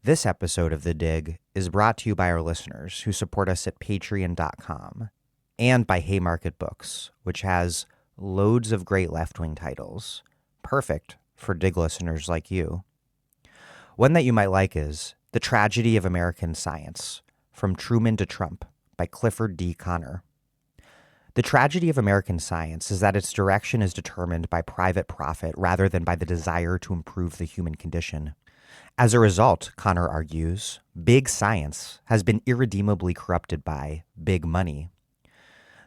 This episode of The Dig is brought to you by our listeners who support us at patreon.com and by Haymarket Books, which has loads of great left-wing titles, perfect for Dig listeners like you. One that you might like is The Tragedy of American Science, From Truman to Trump by Clifford D. Connor. The tragedy of American science is that its direction is determined by private profit rather than by the desire to improve the human condition. As a result, Connor argues, big science has been irredeemably corrupted by big money.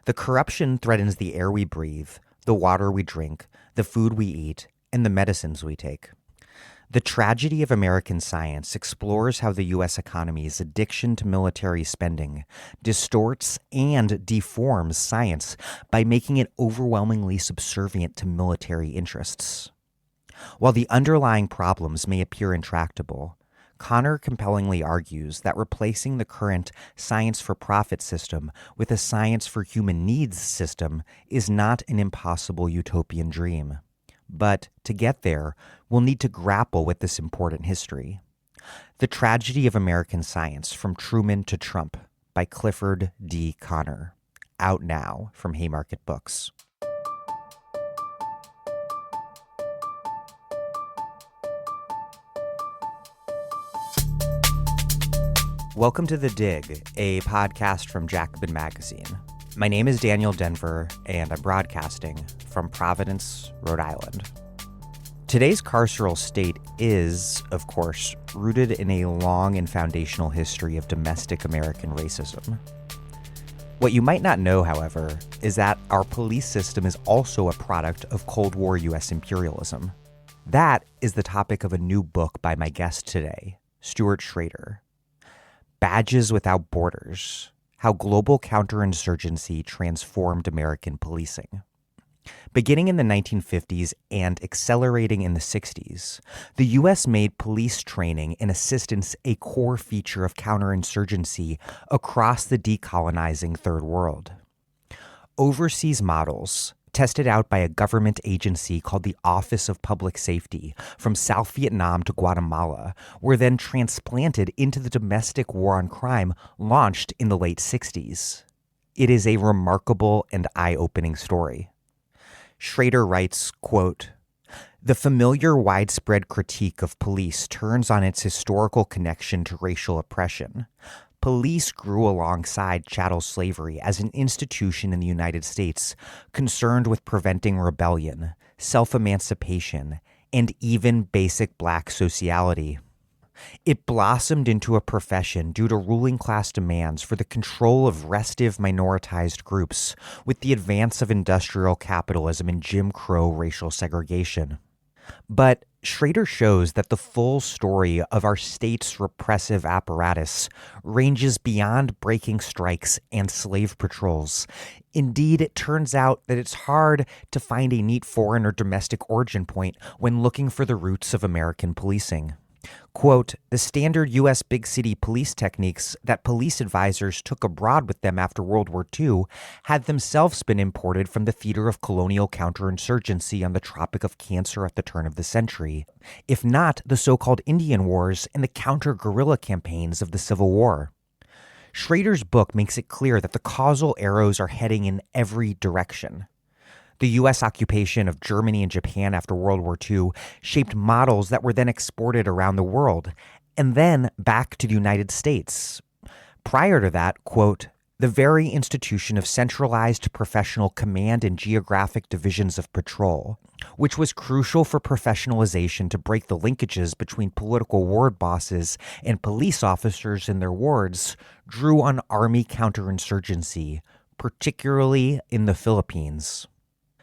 The corruption threatens the air we breathe, the water we drink, the food we eat, and the medicines we take. The tragedy of American science explores how the U.S. economy's addiction to military spending distorts and deforms science by making it overwhelmingly subservient to military interests. While the underlying problems may appear intractable, Connor compellingly argues that replacing the current science-for-profit system with a science-for-human-needs system is not an impossible utopian dream. But to get there, we'll need to grapple with this important history. The Tragedy of American Science, From Truman to Trump by Clifford D. Connor. Out now from Haymarket Books. Welcome to The Dig, a podcast from Jacobin Magazine. My name is Daniel Denver, and I'm broadcasting from Providence, Rhode Island. Today's carceral state is, of course, rooted in a long and foundational history of domestic American racism. What you might not know, however, is that our police system is also a product of Cold War U.S. imperialism. That is the topic of a new book by my guest today, Stuart Schrader. Badges Without Borders: How Global Counterinsurgency Transformed American Policing. Beginning in the 1950s and accelerating in the 60s, the U.S. made police training and assistance a core feature of counterinsurgency across the decolonizing Third World. Overseas models, tested out by a government agency called the Office of Public Safety from South Vietnam to Guatemala, were then transplanted into the domestic war on crime launched in the late 60s. It is a remarkable and eye-opening story. Schrader writes, quote, "The familiar widespread critique of police turns on its historical connection to racial oppression. Police grew alongside chattel slavery as an institution in the United States concerned with preventing rebellion, self-emancipation, and even basic black sociality. It blossomed into a profession due to ruling class demands for the control of restive minoritized groups with the advance of industrial capitalism and Jim Crow racial segregation. But Schrader shows that the full story of our state's repressive apparatus ranges beyond breaking strikes and slave patrols. Indeed, it turns out that it's hard to find a neat foreign or domestic origin point when looking for the roots of American policing. Quote, "The standard U.S. big city police techniques that police advisors took abroad with them after World War II had themselves been imported from the theater of colonial counterinsurgency on the Tropic of Cancer at the turn of the century, if not the so-called Indian Wars and the counter-guerrilla campaigns of the Civil War." Schrader's book makes it clear that the causal arrows are heading in every direction. The U.S. occupation of Germany and Japan after World War II shaped models that were then exported around the world, and then back to the United States. Prior to that, quote, "The very institution of centralized professional command and geographic divisions of patrol, which was crucial for professionalization to break the linkages between political ward bosses and police officers in their wards, drew on Army counterinsurgency, particularly in the Philippines."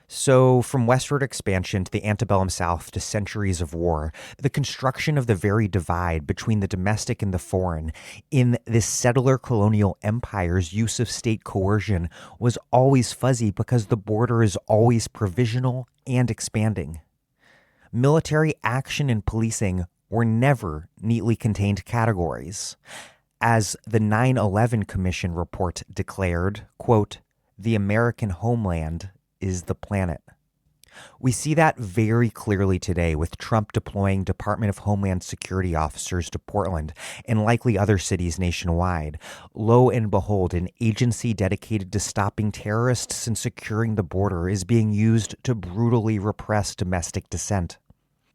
So, from westward expansion to the antebellum South to centuries of war, the construction of the very divide between the domestic and the foreign in this settler colonial empire's use of state coercion was always fuzzy because the border is always provisional and expanding. Military action and policing were never neatly contained categories. As the 9/11 Commission report declared, quote, "The American homeland is the planet." We see that very clearly today with Trump deploying Department of Homeland Security officers to Portland and likely other cities nationwide. Lo and behold, an agency dedicated to stopping terrorists and securing the border is being used to brutally repress domestic dissent.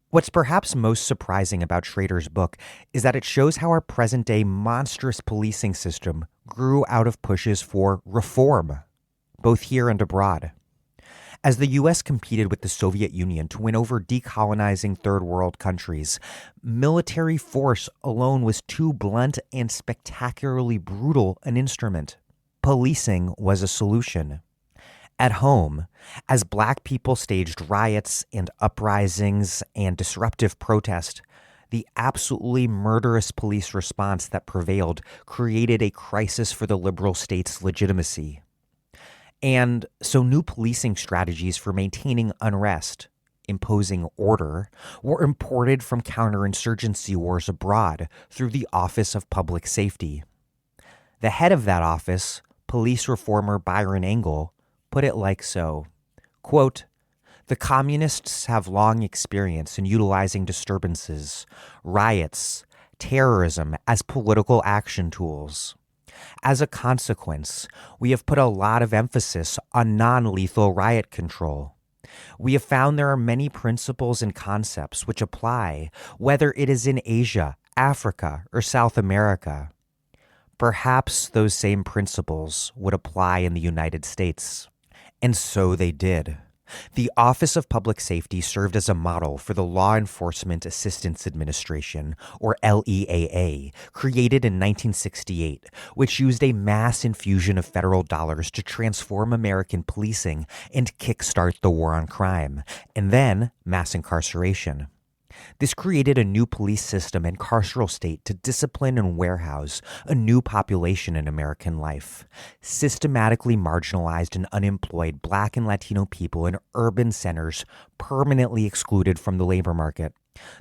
What's perhaps most surprising about Schrader's book is that it shows how our present-day monstrous policing system grew out of pushes for reform, both here and abroad. As the U.S. competed with the Soviet Union to win over decolonizing third world countries, military force alone was too blunt and spectacularly brutal an instrument. Policing was a solution. At home, as Black people staged riots and uprisings and disruptive protest, the absolutely murderous police response that prevailed created a crisis for the liberal state's legitimacy. And so new policing strategies for maintaining unrest, imposing order, were imported from counterinsurgency wars abroad through the Office of Public Safety. The head of that office, police reformer Byron Engel, put it like so, quote, "The communists have long experience in utilizing disturbances, riots, terrorism as political action tools. As a consequence, we have put a lot of emphasis on non-lethal riot control. We have found there are many principles and concepts which apply, whether it is in Asia, Africa, or South America. Perhaps those same principles would apply in the United States." And so they did. The Office of Public Safety served as a model for the Law Enforcement Assistance Administration, or LEAA, created in 1968, which used a mass infusion of federal dollars to transform American policing and kickstart the war on crime, and then mass incarceration. This created a new police system and carceral state to discipline and warehouse a new population in American life, systematically marginalized and unemployed Black and Latino people in urban centers permanently excluded from the labor market.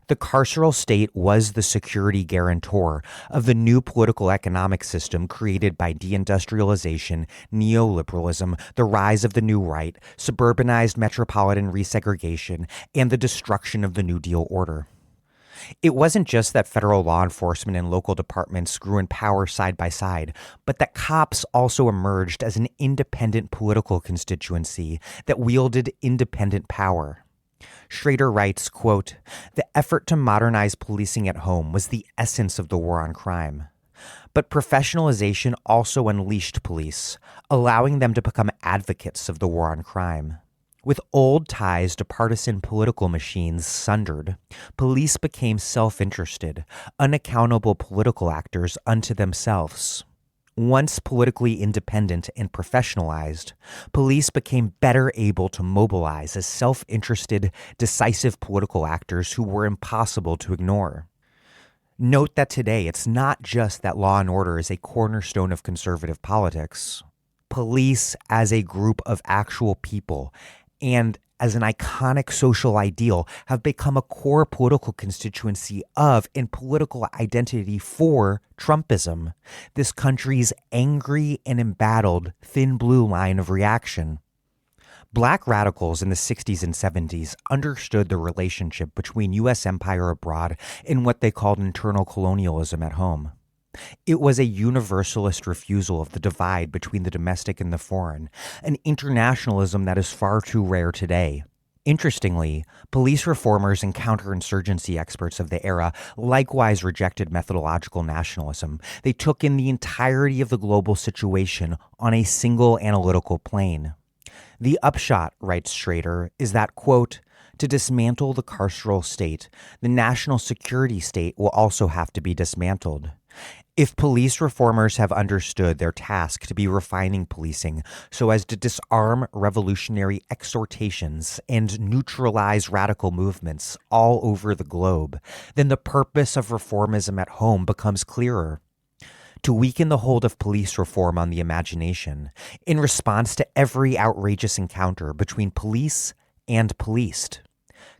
The carceral state was the security guarantor of the new political economic system created by deindustrialization, neoliberalism, the rise of the new right, suburbanized metropolitan resegregation, and the destruction of the New Deal order. It wasn't just that federal law enforcement and local departments grew in power side by side, but that cops also emerged as an independent political constituency that wielded independent power. Schrader writes, quote, "The effort to modernize policing at home was the essence of the war on crime. But professionalization also unleashed police, allowing them to become advocates of the war on crime. With old ties to partisan political machines sundered, police became self-interested, unaccountable political actors unto themselves. Once politically independent and professionalized, police became better able to mobilize as self-interested, decisive political actors who were impossible to ignore. Note that today it's not just that law and order is a cornerstone of conservative politics. Police as a group of actual people and as an iconic social ideal have become a core political constituency of and political identity for Trumpism, this country's angry and embattled thin blue line of reaction. Black radicals in the 60s and 70s understood the relationship between U.S. empire abroad and what they called internal colonialism at home. It was a universalist refusal of the divide between the domestic and the foreign, an internationalism that is far too rare today. Interestingly, police reformers and counterinsurgency experts of the era likewise rejected methodological nationalism. They took in the entirety of the global situation on a single analytical plane. The upshot, writes Schrader, is that, quote, "To dismantle the carceral state, the national security state will also have to be dismantled. If police reformers have understood their task to be refining policing so as to disarm revolutionary exhortations and neutralize radical movements all over the globe, then the purpose of reformism at home becomes clearer. To weaken the hold of police reform on the imagination in response to every outrageous encounter between police and policed.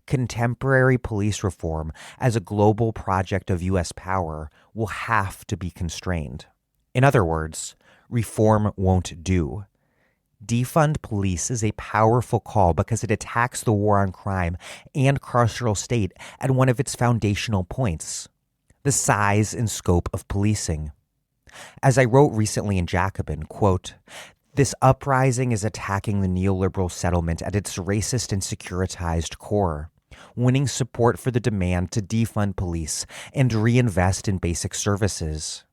Contemporary police reform as a global project of U.S. power will have to be constrained. In other words, reform won't do. Defund police is a powerful call because it attacks the war on crime and carceral state at one of its foundational points, the size and scope of policing. As I wrote recently in Jacobin, quote, "This uprising is attacking the neoliberal settlement at its racist and securitized core, winning support for the demand to defund police and reinvest in basic services.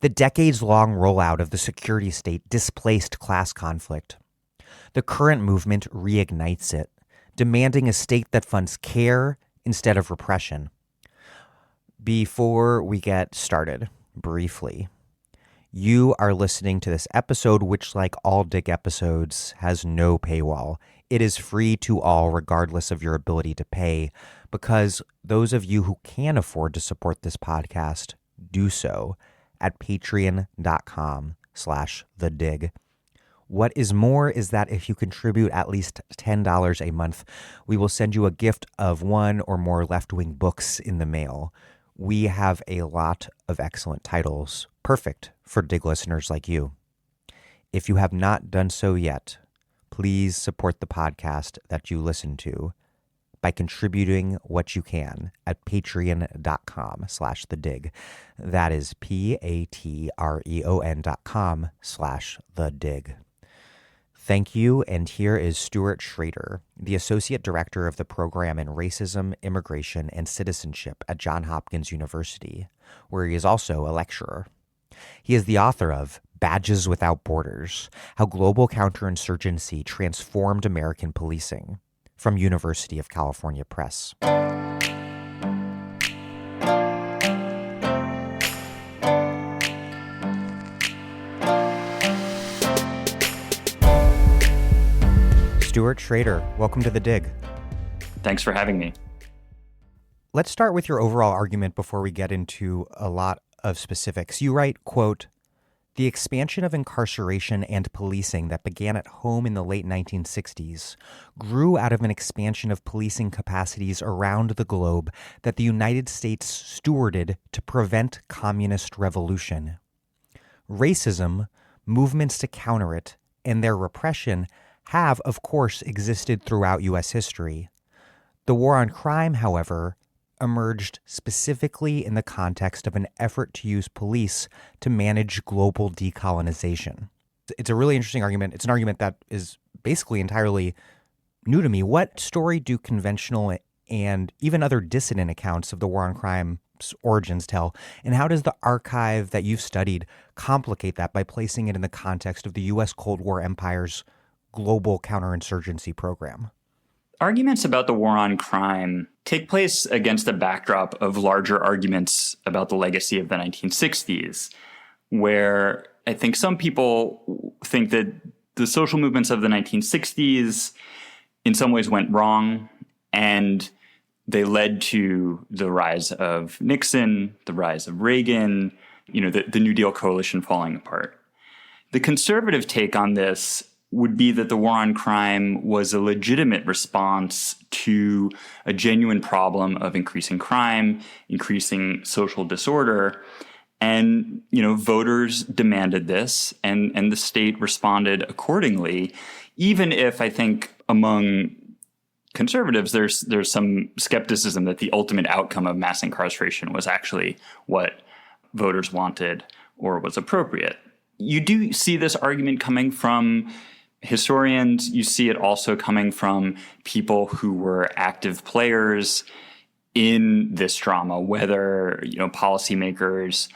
The decades-long rollout of the security state displaced class conflict. The current movement reignites it, demanding a state that funds care instead of repression." Before we get started, briefly, you are listening to this episode, which, like all Dig episodes, has no paywall. It is free to all, regardless of your ability to pay, because those of you who can afford to support this podcast do so at patreon.com/thedig. What is more is that if you contribute at least $10 a month, we will send you a gift of one or more left-wing books in the mail. We have a lot of excellent titles, perfect for Dig listeners like you. If you have not done so yet, please support the podcast that you listen to by contributing what you can at patreon.com/thedig. That is patreon.com/thedig. Thank you, and here is Stuart Schrader, the Associate Director of the Program in Racism, Immigration, and Citizenship at Johns Hopkins University, where he is also a lecturer. He is the author of Badges Without Borders: How Global Counterinsurgency Transformed American Policing, from University of California Press. Stuart Schrader, welcome to The Dig. Thanks for having me. Let's start with your overall argument before we get into a lot of specifics. You write, quote, "The expansion of incarceration and policing that began at home in the late 1960s grew out of an expansion of policing capacities around the globe that the United States stewarded to prevent communist revolution. Racism, movements to counter it, and their repression have, of course, existed throughout U.S. history. The war on crime, however, emerged specifically in the context of an effort to use police to manage global decolonization." It's a really interesting argument. It's an argument that is basically entirely new to me. What story do conventional and even other dissident accounts of the war on crime's origins tell? And how does the archive that you've studied complicate that by placing it in the context of the U.S. Cold War empire's global counterinsurgency program? Arguments about the war on crime take place against a backdrop of larger arguments about the legacy of the 1960s, where I think some people think that the social movements of the 1960s in some ways went wrong, and they led to the rise of Nixon, the rise of Reagan, the New Deal coalition falling apart. The conservative take on this would be that the war on crime was a legitimate response to a genuine problem of increasing crime, increasing social disorder. And, voters demanded this, and the state responded accordingly, even if I think among conservatives, there's some skepticism that the ultimate outcome of mass incarceration was actually what voters wanted or was appropriate. You do see this argument coming from historians. You see it also coming from people who were active players in this drama, whether, policymakers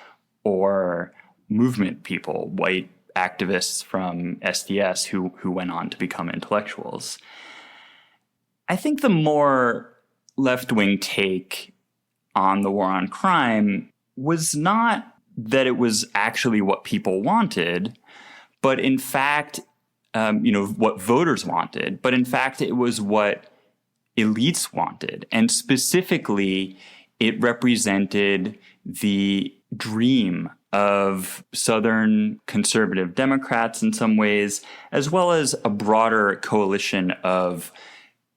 or movement people, white activists from SDS who went on to become intellectuals. I think the more left-wing take on the war on crime was not that it was actually what people wanted, but in fact, what voters wanted, but in fact, it was what elites wanted. And specifically, it represented the dream of Southern conservative Democrats in some ways, as well as a broader coalition of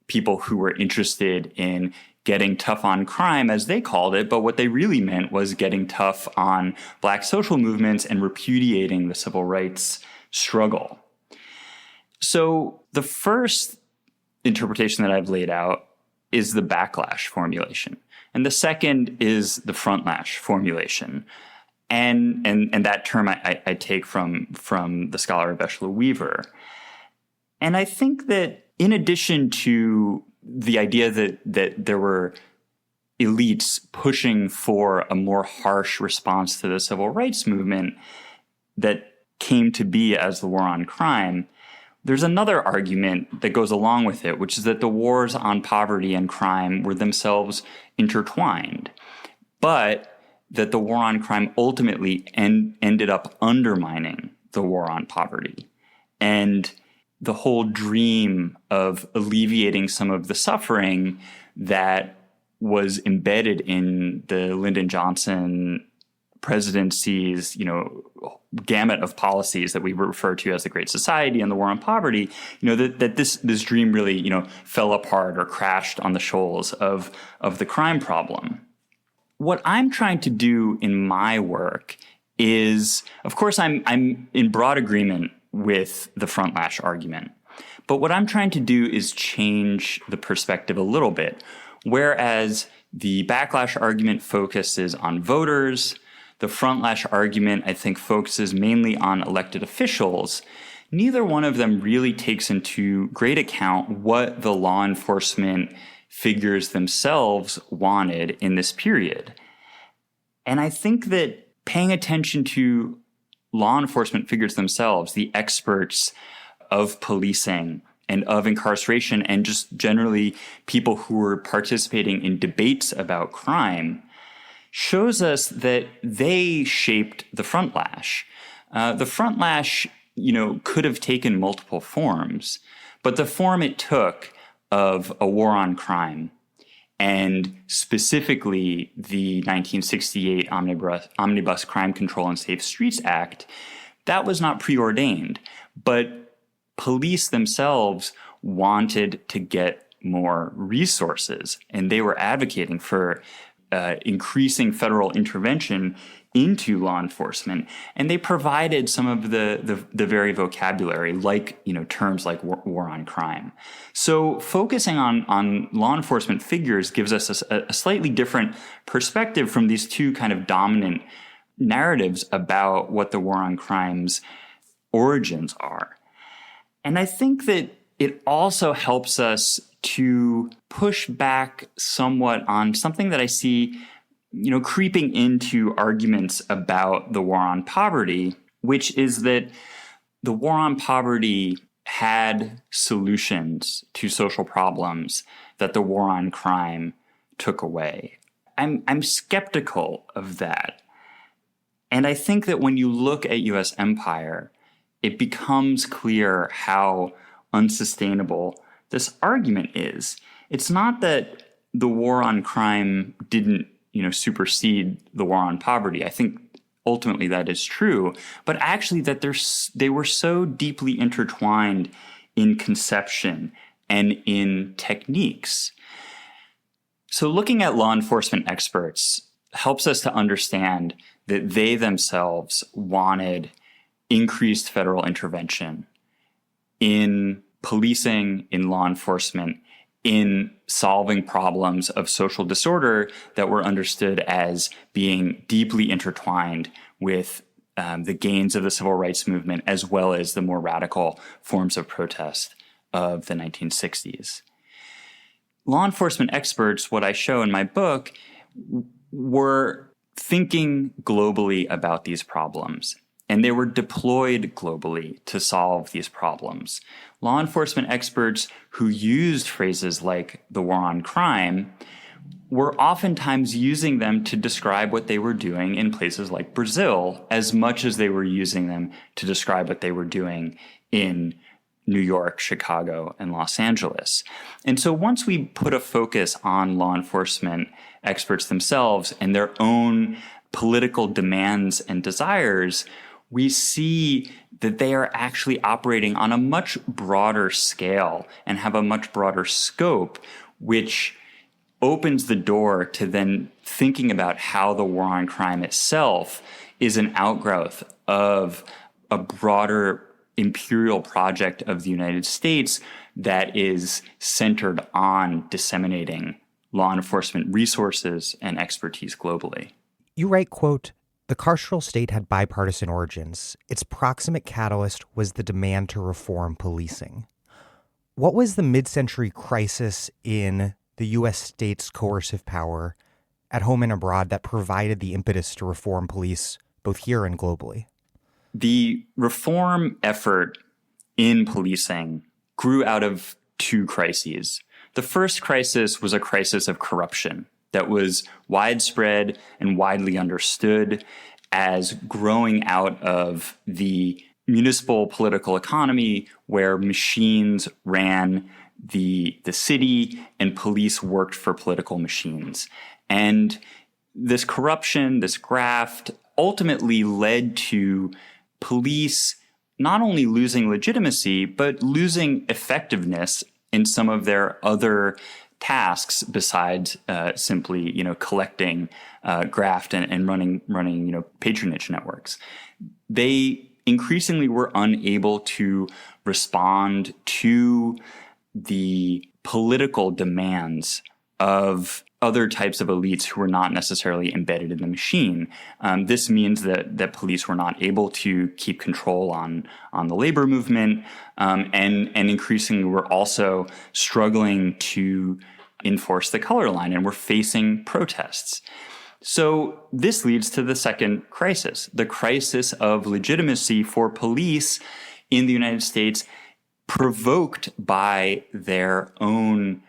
people who were interested in getting tough on crime, as they called it, but what they really meant was getting tough on Black social movements and repudiating the civil rights struggle. So the first interpretation that I've laid out is the backlash formulation. And the second is the frontlash formulation. And that term I take from the scholar Veshla Weaver. And I think that in addition to the idea that there were elites pushing for a more harsh response to the civil rights movement that came to be as the war on crime, there's another argument that goes along with it, which is that the wars on poverty and crime were themselves intertwined, but that the war on crime ultimately ended up undermining the war on poverty. And the whole dream of alleviating some of the suffering that was embedded in the Lyndon Johnson presidency's, gamut of policies that we refer to as the Great Society and the war on poverty, that this dream really, fell apart or crashed on the shoals of the crime problem. What I'm trying to do in my work is, of course, I'm in broad agreement with the frontlash argument. But what I'm trying to do is change the perspective a little bit. Whereas the backlash argument focuses on voters, the frontlash argument, I think, focuses mainly on elected officials. Neither one of them really takes into great account what the law enforcement figures themselves wanted in this period. And I think that paying attention to law enforcement figures themselves, the experts of policing and of incarceration, and just generally people who were participating in debates about crime, shows us that they shaped the frontlash. The frontlash, could have taken multiple forms, but the form it took of a war on crime, and specifically the 1968 Omnibus Crime Control and Safe Streets Act, that was not preordained, but police themselves wanted to get more resources, and they were advocating for increasing federal intervention into law enforcement, and they provided some of the very vocabulary, like terms like war on crime. So focusing on law enforcement figures gives us a slightly different perspective from these two kind of dominant narratives about what the war on crime's origins are. And I think that it also helps us to push back somewhat on something that I see creeping into arguments about the war on poverty, which is that the war on poverty had solutions to social problems that the war on crime took away. I'm skeptical of that. And I think that when you look at U.S. empire, it becomes clear how unsustainable this argument is. It's not that the war on crime didn't supersede the war on poverty. I think ultimately that is true, but actually that they were so deeply intertwined in conception and in techniques. So looking at law enforcement experts helps us to understand that they themselves wanted increased federal intervention in policing, in law enforcement, in solving problems of social disorder that were understood as being deeply intertwined with the gains of the civil rights movement, as well as the more radical forms of protest of the 1960s. Law enforcement experts, what I show in my book, were thinking globally about these problems, and they were deployed globally to solve these problems. Law enforcement experts who used phrases like the war on crime were oftentimes using them to describe what they were doing in places like Brazil, as much as they were using them to describe what they were doing in New York, Chicago, and Los Angeles. And so once we put a focus on law enforcement experts themselves and their own political demands and desires, we see that they are actually operating on a much broader scale and have a much broader scope, which opens the door to then thinking about how the war on crime itself is an outgrowth of a broader imperial project of the United States that is centered on disseminating law enforcement resources and expertise globally. You write, quote, "The carceral state had bipartisan origins. Its proximate catalyst was the demand to reform policing." What was the mid-century crisis in the U.S. state's coercive power at home and abroad that provided the impetus to reform police both here and globally? The reform effort in policing grew out of two crises. The first crisis was a crisis of corruption that was widespread and widely understood as growing out of the municipal political economy where machines ran the city and police worked for political machines. And this corruption, this graft, ultimately led to police not only losing legitimacy, but losing effectiveness in some of their other tasks besides simply, collecting graft and running, patronage networks. They increasingly were unable to respond to the political demands of other types of elites who were not necessarily embedded in the machine. This means that police were not able to keep control on the labor movement, and increasingly were also struggling to enforce the color line and were facing protests. So this leads to the second crisis, the crisis of legitimacy for police in the United States, provoked by their own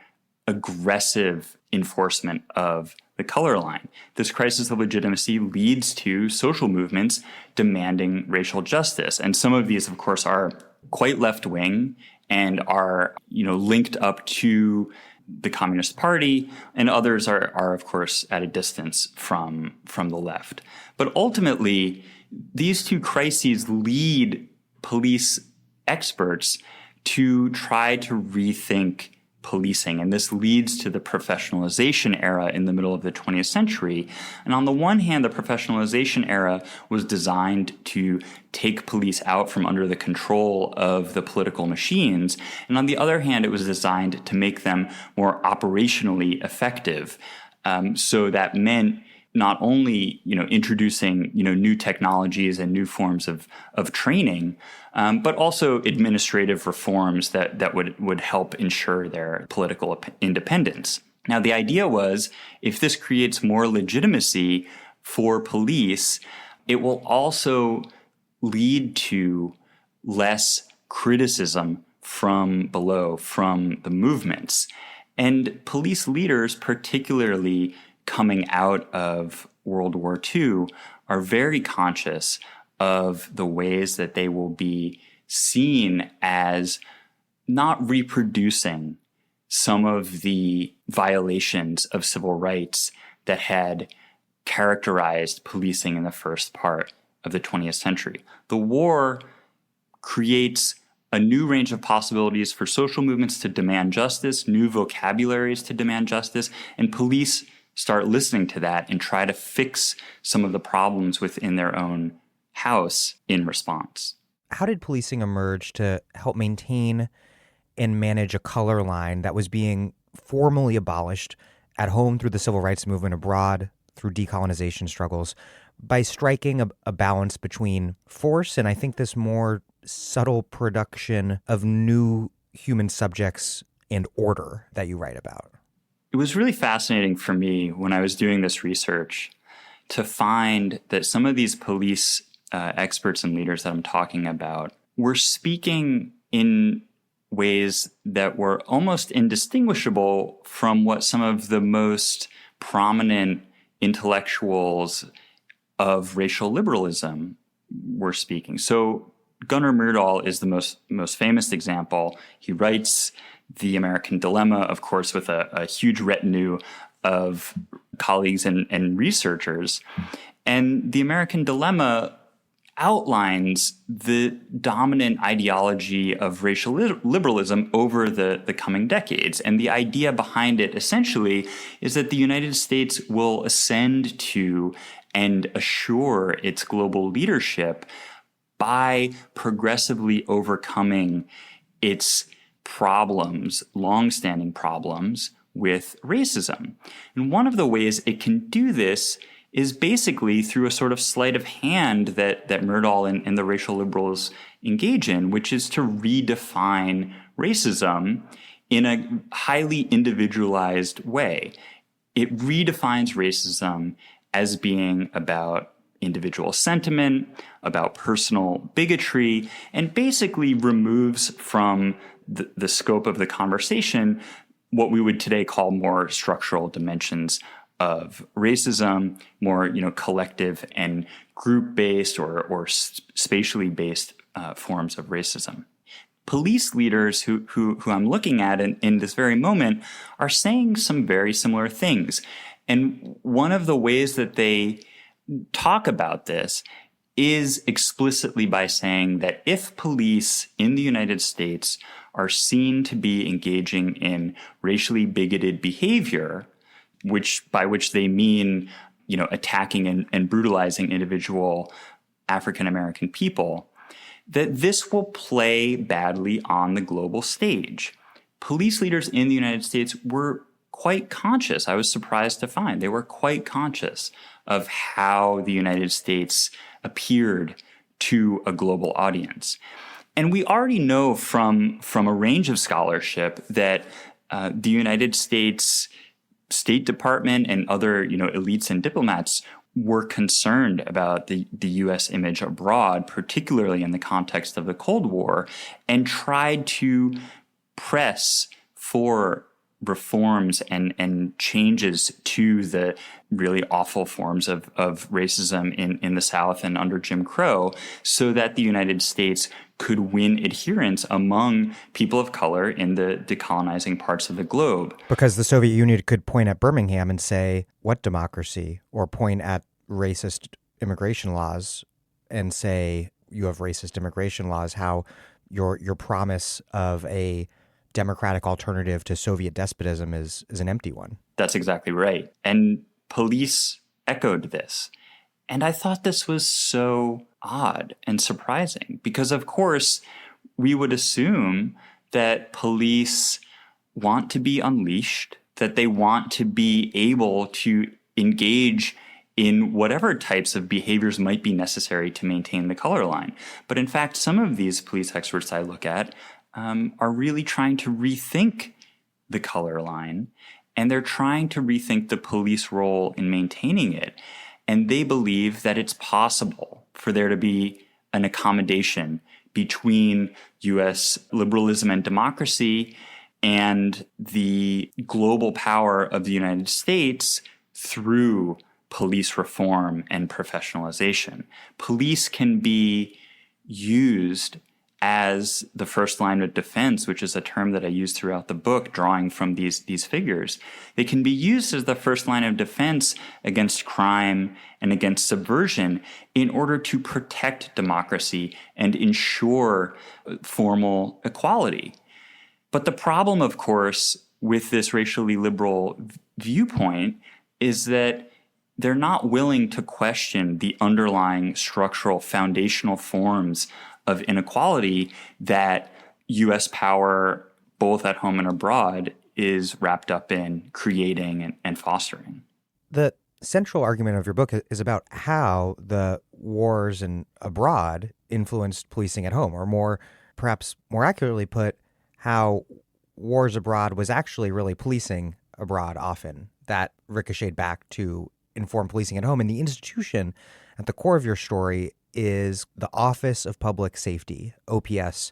aggressive enforcement of the color line. This crisis of legitimacy leads to social movements demanding racial justice. And some of these, of course, are quite left-wing and are, linked up to the Communist Party, and others are of course, at a distance from the left. But ultimately, these two crises lead police experts to try to rethink policing. And this leads to the professionalization era in the middle of the 20th century. And on the one hand, the professionalization era was designed to take police out from under the control of the political machines. And on the other hand, it was designed to make them more operationally effective. So that meant not only, introducing, new technologies and new forms of training, but also administrative reforms that would help ensure their political independence. Now, the idea was if this creates more legitimacy for police, it will also lead to less criticism from below, from the movements. And police leaders, particularly coming out of World War II, are very conscious of the ways that they will be seen as not reproducing some of the violations of civil rights that had characterized policing in the first part of the 20th century. The war creates a new range of possibilities for social movements to demand justice, new vocabularies to demand justice, and police start listening to that and try to fix some of the problems within their own house in response. How did policing emerge to help maintain and manage a color line that was being formally abolished at home through the civil rights movement, abroad through decolonization struggles, by striking a balance between force and I think this more subtle production of new human subjects and order that you write about? It was really fascinating for me when I was doing this research to find that some of these police experts and leaders that I'm talking about were speaking in ways that were almost indistinguishable from what some of the most prominent intellectuals of racial liberalism were speaking. So Gunnar Myrdal is the most famous example. He writes The American Dilemma, of course, with a huge retinue of colleagues and researchers. And The American Dilemma outlines the dominant ideology of racial liberalism over the coming decades. And the idea behind it, essentially, is that the United States will ascend to and assure its global leadership by progressively overcoming its problems, longstanding problems with racism. And one of the ways it can do this is basically through a sort of sleight of hand that Myrdal and the racial liberals engage in, which is to redefine racism in a highly individualized way. It redefines racism as being about individual sentiment, about personal bigotry, and basically removes from the scope of the conversation what we would today call more structural dimensions of racism, more collective and group-based or spatially based forms of racism. Police leaders who I'm looking at in this very moment are saying some very similar things. And one of the ways that they talk about this is explicitly by saying that if police in the United States are seen to be engaging in racially bigoted behavior, by which they mean, attacking and brutalizing individual African American people, that this will play badly on the global stage. Police leaders in the United States were quite conscious. I was surprised to find they were quite conscious of how the United States appeared to a global audience. And we already know from a range of scholarship that the United States State Department and other elites and diplomats were concerned about the U.S. image abroad, particularly in the context of the Cold War, and tried to press for reforms and changes to the really awful forms of racism in the South and under Jim Crow, so that the United States could win adherence among people of color in the decolonizing parts of the globe. Because the Soviet Union could point at Birmingham and say, what democracy? Or point at racist immigration laws and say, you have racist immigration laws, how your promise of a democratic alternative to Soviet despotism is an empty one. That's exactly right. And police echoed this. And I thought this was so odd and surprising because, of course, we would assume that police want to be unleashed, that they want to be able to engage in whatever types of behaviors might be necessary to maintain the color line. But in fact, some of these police experts I look at are really trying to rethink the color line, and they're trying to rethink the police role in maintaining it. And they believe that it's possible for there to be an accommodation between U.S. liberalism and democracy and the global power of the United States through police reform and professionalization. Police can be used as the first line of defense, which is a term that I use throughout the book, drawing from these figures. They can be used as the first line of defense against crime and against subversion in order to protect democracy and ensure formal equality. But the problem, of course, with this racially liberal viewpoint is that they're not willing to question the underlying structural foundational forms of inequality that U.S. power, both at home and abroad, is wrapped up in creating and fostering. The central argument of your book is about how the wars abroad influenced policing at home, or perhaps more accurately put, how wars abroad was actually really policing abroad often. That ricocheted back to inform policing at home. And the institution at the core of your story is the Office of Public Safety, OPS,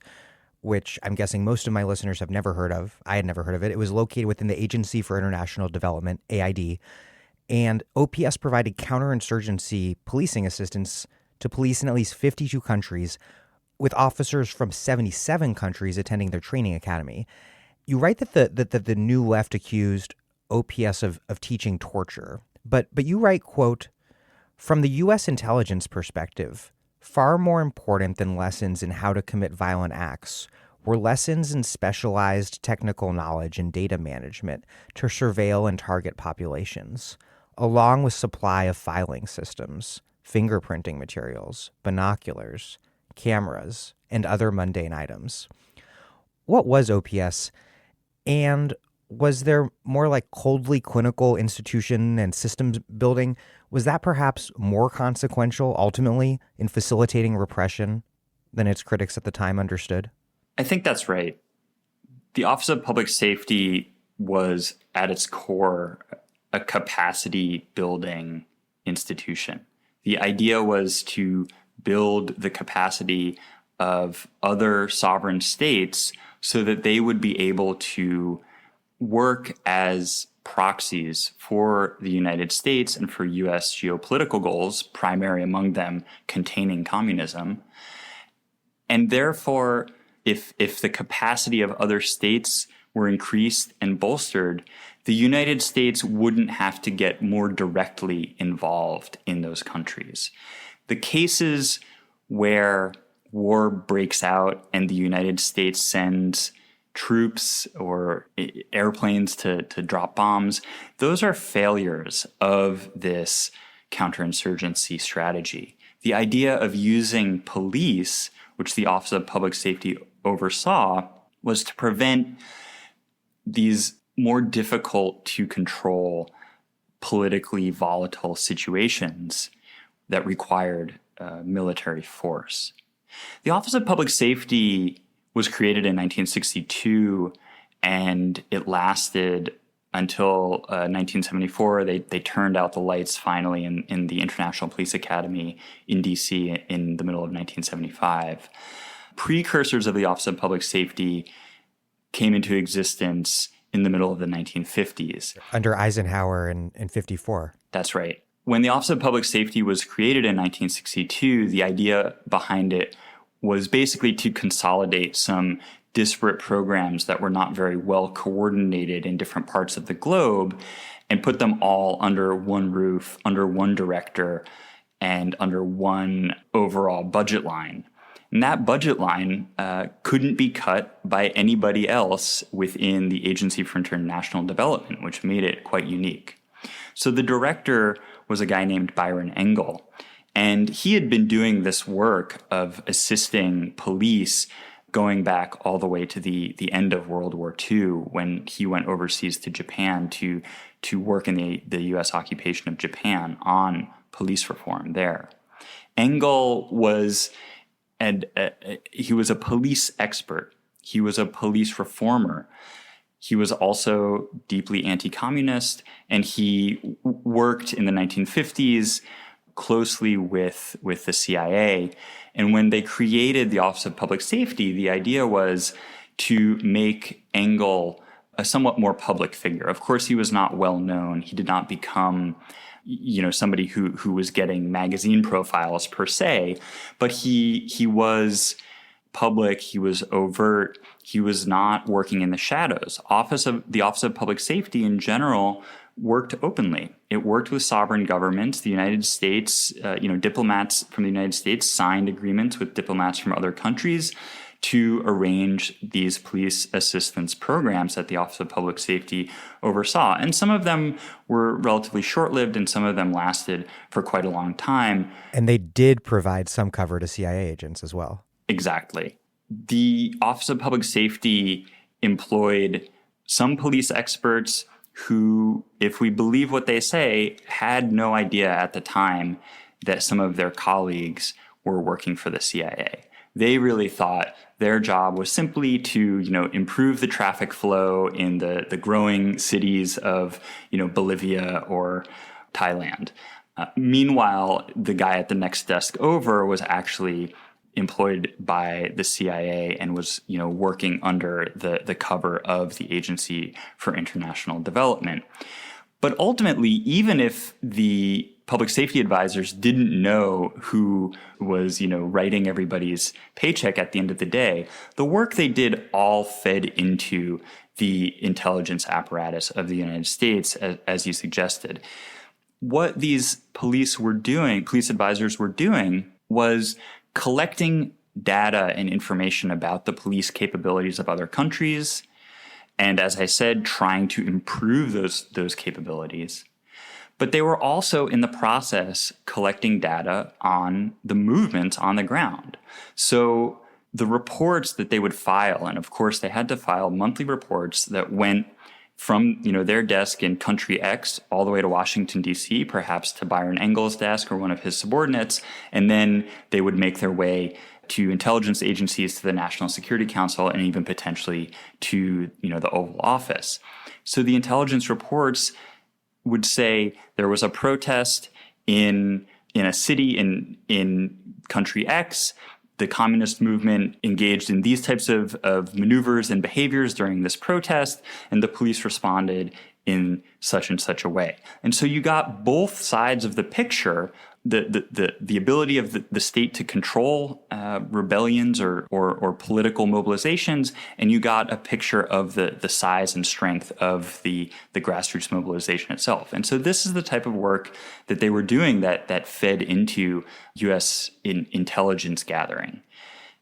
which I'm guessing most of my listeners have never heard of. I had never heard of it. It was located within the Agency for International Development, AID, and OPS provided counterinsurgency policing assistance to police in at least 52 countries, with officers from 77 countries attending their training academy. You write that the New Left accused OPS of teaching torture, but you write, quote, "From the U.S. intelligence perspective, far more important than lessons in how to commit violent acts were lessons in specialized technical knowledge and data management to surveil and target populations, along with supply of filing systems, fingerprinting materials, binoculars, cameras, and other mundane items. What was OPS, and was there more like coldly clinical institution and systems building? Was that perhaps more consequential ultimately in facilitating repression than its critics at the time understood? I think that's right. The Office of Public Safety was at its core a capacity building institution. The idea was to build the capacity of other sovereign states so that they would be able to work as proxies for the United States and for U.S. geopolitical goals, primary among them containing communism. And therefore, if the capacity of other states were increased and bolstered, the United States wouldn't have to get more directly involved in those countries. The cases where war breaks out and the United States sends troops or airplanes to drop bombs, those are failures of this counterinsurgency strategy. The idea of using police, which the Office of Public Safety oversaw, was to prevent these more difficult to control politically volatile situations that required military force. The Office of Public Safety was created in 1962, and it lasted until 1974. They turned out the lights finally in the International Police Academy in D.C. in the middle of 1975. Precursors of the Office of Public Safety came into existence in the middle of the 1950s. Under Eisenhower in 54. That's right. When the Office of Public Safety was created in 1962, the idea behind it was basically to consolidate some disparate programs that were not very well coordinated in different parts of the globe and put them all under one roof, under one director, and under one overall budget line. And that budget line couldn't be cut by anybody else within the Agency for International Development, which made it quite unique. So the director was a guy named Byron Engel, and he had been doing this work of assisting police going back all the way to the end of World War II, when he went overseas to Japan to work in the U.S. occupation of Japan on police reform there. Engel was he was a police expert. He was a police reformer. He was also deeply anti-communist, and he worked in the 1950s closely with the CIA. And when they created the Office of Public Safety, the idea was to make Engel a somewhat more public figure. Of course, he was not well known. He did not become somebody who was getting magazine profiles per se, but he was public, he was overt, he was not working in the shadows. The Office of Public Safety in general worked openly. It worked with sovereign governments. The United States, diplomats from the United States signed agreements with diplomats from other countries to arrange these police assistance programs that the Office of Public Safety oversaw. And some of them were relatively short-lived, and some of them lasted for quite a long time. And they did provide some cover to CIA agents as well. Exactly. The Office of Public Safety employed some police experts who, if we believe what they say, had no idea at the time that some of their colleagues were working for the CIA. They really thought their job was simply to, improve the traffic flow in the growing cities of, Bolivia or Thailand. Meanwhile, the guy at the next desk over was actually employed by the CIA and was, working under the cover of the Agency for International Development. But ultimately, even if the public safety advisors didn't know who was, writing everybody's paycheck at the end of the day, the work they did all fed into the intelligence apparatus of the United States, as you suggested. What these police advisors were doing, was collecting data and information about the police capabilities of other countries, and as I said, trying to improve those capabilities. But they were also in the process collecting data on the movements on the ground. So the reports that they would file, and of course they had to file monthly reports that went from their desk in country X all the way to Washington, D.C., perhaps to Byron Engel's desk or one of his subordinates, and then they would make their way to intelligence agencies, to the National Security Council, and even potentially to the Oval Office. So the intelligence reports would say there was a protest in a city in country X. The communist movement engaged in these types of maneuvers and behaviors during this protest, and the police responded in such and such a way. And so you got both sides of the picture, the ability of the state to control rebellions or political mobilizations, and you got a picture of the size and strength of the grassroots mobilization itself. And so this is the type of work that they were doing that fed into U.S. intelligence gathering.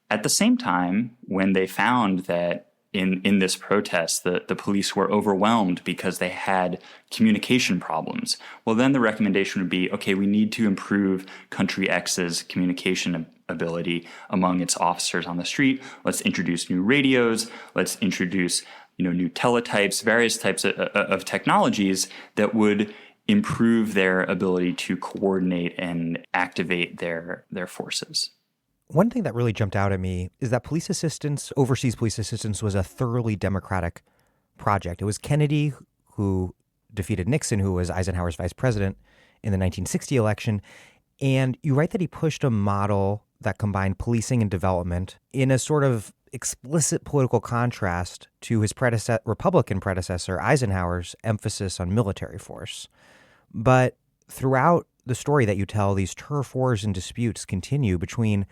At the same time, when they found that in this protest, the police were overwhelmed because they had communication problems. Well, then the recommendation would be, okay, we need to improve country X's communication ability among its officers on the street. Let's introduce new radios. Let's introduce new teletypes, various types of technologies that would improve their ability to coordinate and activate their forces. One thing that really jumped out at me is that overseas police assistance was a thoroughly democratic project. It was Kennedy who defeated Nixon, who was Eisenhower's vice president in the 1960 election. And you write that he pushed a model that combined policing and development in a sort of explicit political contrast to his Republican predecessor, Eisenhower's emphasis on military force. But throughout the story that you tell, these turf wars and disputes continue between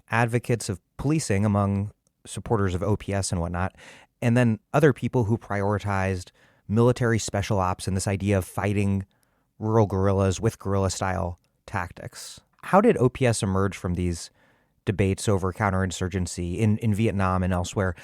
advocates of policing among supporters of OPS and whatnot, and then other people who prioritized military special ops and this idea of fighting rural guerrillas with guerrilla-style tactics. How did OPS emerge from these debates over counterinsurgency in Vietnam and elsewhere?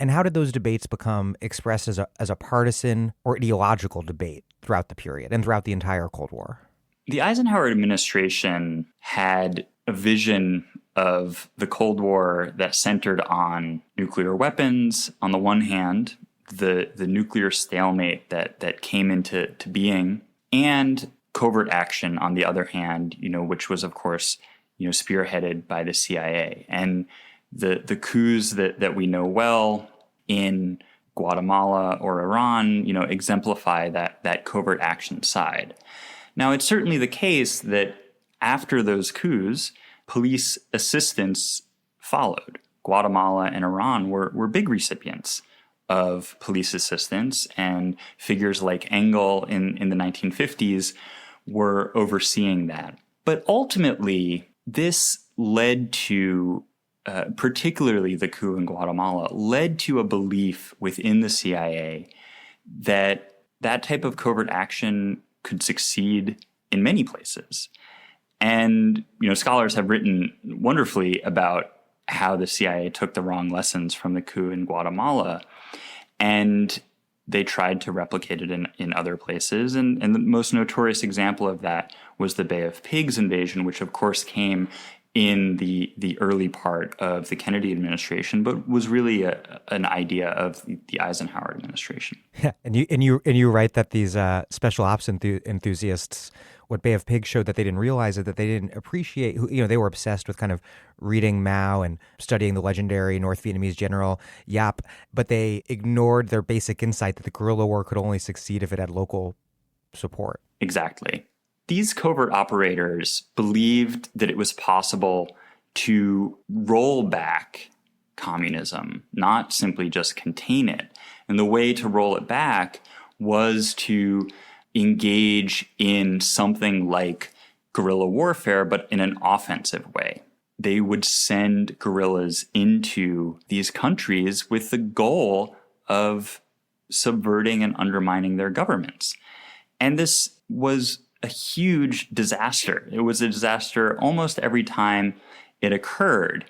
And how did those debates become expressed as a partisan or ideological debate throughout the period and throughout the entire Cold War? The Eisenhower administration had a vision of the Cold War that centered on nuclear weapons on the one hand, the nuclear stalemate that came into being, and covert action on the other hand, which was of course spearheaded by the CIA. And the coups that we know well in Guatemala or Iran, exemplify that covert action side. Now, it's certainly the case that after those coups, police assistance followed. Guatemala and Iran were big recipients of police assistance, and figures like Engel in the 1950s were overseeing that. But ultimately, this led to, particularly the coup in Guatemala, led to a belief within the CIA that type of covert action could succeed in many places. And, scholars have written wonderfully about how the CIA took the wrong lessons from the coup in Guatemala, and they tried to replicate it in other places. And the most notorious example of that was the Bay of Pigs invasion, which of course came in the early part of the Kennedy administration, but was really an idea of the Eisenhower administration. Yeah, and you write that these special ops enthusiasts, what Bay of Pigs showed that they didn't realize it, that they didn't appreciate. They were obsessed with kind of reading Mao and studying the legendary North Vietnamese general Yap, but they ignored their basic insight that the guerrilla war could only succeed if it had local support. Exactly. These covert operators believed that it was possible to roll back communism, not simply just contain it. And the way to roll it back was to engage in something like guerrilla warfare, but in an offensive way. They would send guerrillas into these countries with the goal of subverting and undermining their governments. And this was a huge disaster. It was a disaster almost every time it occurred.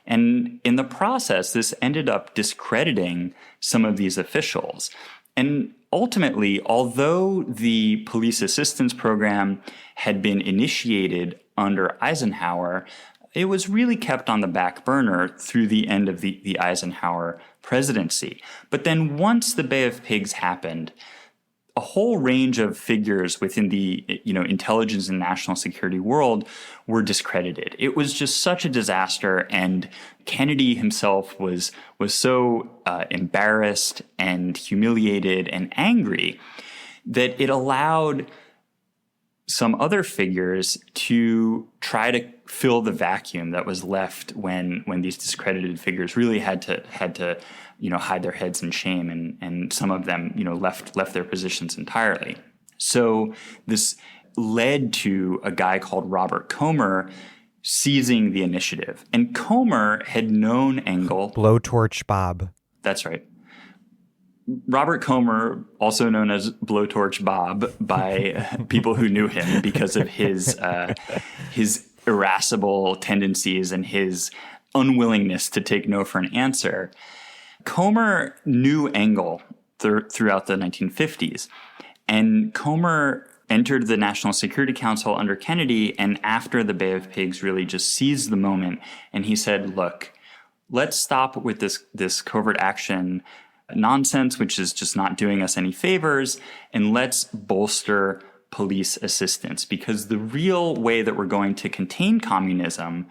And in the process, this ended up discrediting some of these officials. And ultimately, although the police assistance program had been initiated under Eisenhower, it was really kept on the back burner through the end of the Eisenhower presidency. But then once the Bay of Pigs happened, a whole range of figures within the intelligence and national security world were discredited. It was just such a disaster, and Kennedy himself was so embarrassed and humiliated and angry that it allowed some other figures to try to fill the vacuum that was left when these discredited figures really had to hide their heads in shame, and some of them left their positions entirely. So this led to a guy called Robert Comer seizing the initiative, and Comer had known Engel. Blowtorch Bob. That's right. Robert Comer, also known as Blowtorch Bob by people who knew him because of his irascible tendencies and his unwillingness to take no for an answer. Comer knew Engel throughout the 1950s, and Comer entered the National Security Council under Kennedy, and after the Bay of Pigs really just seized the moment, and he said, look, let's stop with this covert action nonsense, which is just not doing us any favors, and let's bolster police assistance, because the real way that we're going to contain communism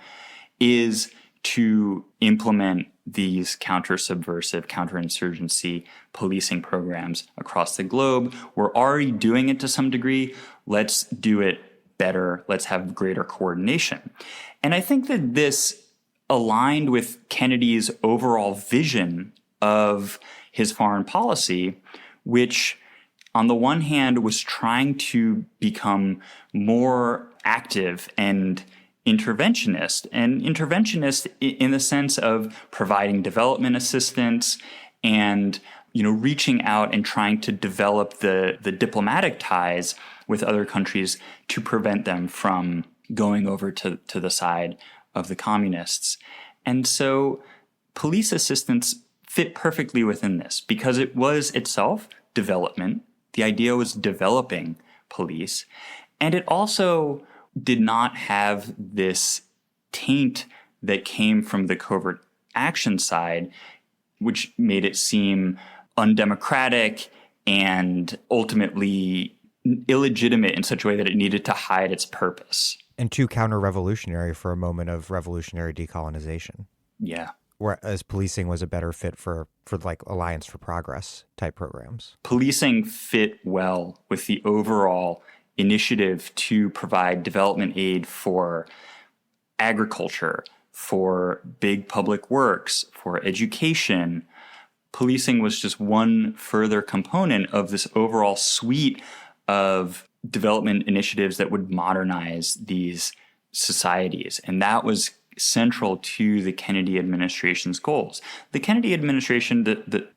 is to implement these counter-subversive, counterinsurgency policing programs across the globe. We're already doing it to some degree. Let's do it better. Let's have greater coordination. And I think that this aligned with Kennedy's overall vision of his foreign policy, which on the one hand was trying to become more active and interventionist in the sense of providing development assistance and reaching out and trying to develop the diplomatic ties with other countries to prevent them from going over to the side of the communists. And so police assistance fit perfectly within this because it was itself development. The idea was developing police. And it also did not have this taint that came from the covert action side, which made it seem undemocratic and ultimately illegitimate in such a way that it needed to hide its purpose. And too counter-revolutionary for a moment of revolutionary decolonization. Yeah. Whereas policing was a better fit for like Alliance for Progress type programs. Policing fit well with the overall initiative to provide development aid for agriculture, for big public works, for education. Policing was just one further component of this overall suite of development initiatives that would modernize these societies. And that was central to the Kennedy administration's goals. The Kennedy administration,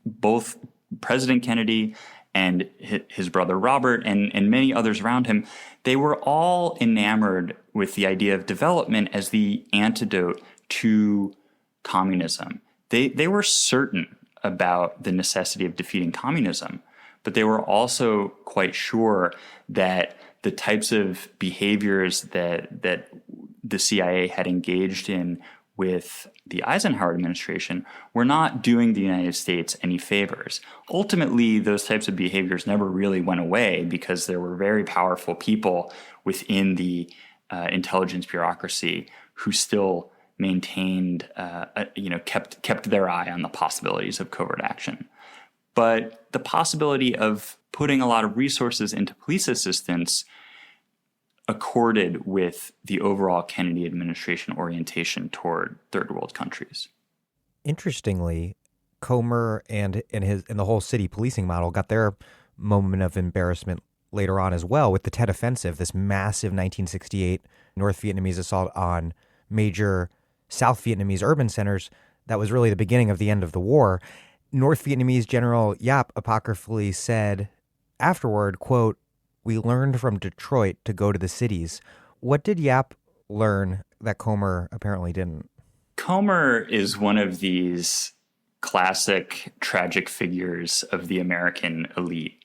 both President Kennedy and his brother Robert and many others around him, they were all enamored with the idea of development as the antidote to communism. They were certain about the necessity of defeating communism, but they were also quite sure that the types of behaviors that the CIA had engaged in with the Eisenhower administration were not doing the United States any favors. Ultimately, those types of behaviors never really went away because there were very powerful people within the intelligence bureaucracy who still maintained, kept their eye on the possibilities of covert action. But the possibility of putting a lot of resources into police assistance accorded with the overall Kennedy administration orientation toward third world countries. Interestingly, Comer and the whole city policing model got their moment of embarrassment later on as well with the Tet Offensive, this massive 1968 North Vietnamese assault on major South Vietnamese urban centers. That was really the beginning of the end of the war. North Vietnamese General Yap apocryphally said afterward, quote, "We learned from Detroit to go to the cities." What did Yap learn that Comer apparently didn't? Comer is one of these classic tragic figures of the American elite.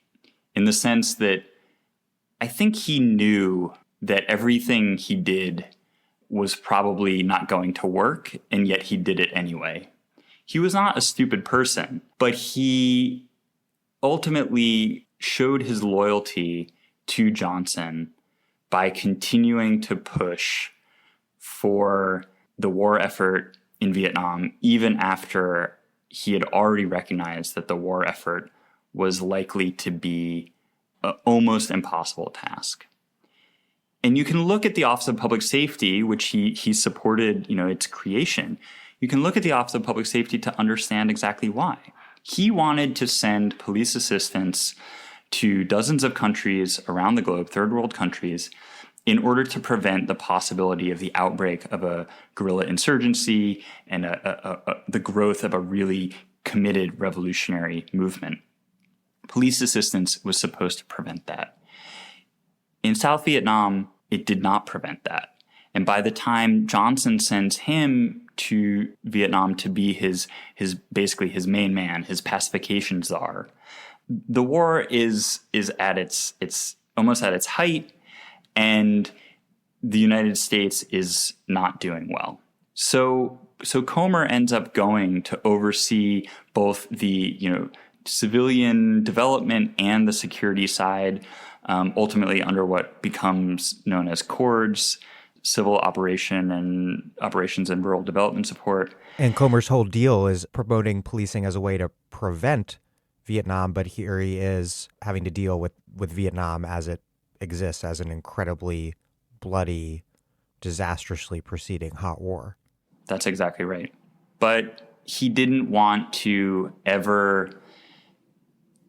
in the sense that I think he knew that everything he did was probably not going to work, and yet he did it anyway. He was not a stupid person, but he ultimately showed his loyalty to Johnson by continuing to push for the war effort in Vietnam, even after he had already recognized that the war effort was likely to be an almost impossible task. And you can look at the Office of Public Safety, which he supported, its creation. You can look at the Office of Public Safety to understand exactly why. He wanted to send police assistance to dozens of countries around the globe, third world countries, in order to prevent the possibility of the outbreak of a guerrilla insurgency and the growth of a really committed revolutionary movement. Police assistance was supposed to prevent that. In South Vietnam, it did not prevent that. And by the time Johnson sends him to Vietnam to be his basically his main man, his pacification czar, the war is at its almost at its height, and the United States is not doing well. So Comer ends up going to oversee both the civilian development and the security side, ultimately under what becomes known as CORDS, Civil Operations and Rural Development Support. And Comer's whole deal is promoting policing as a way to prevent Vietnam, but here he is having to deal with Vietnam as it exists, as an incredibly bloody, disastrously proceeding hot war. That's exactly right. But he didn't want to ever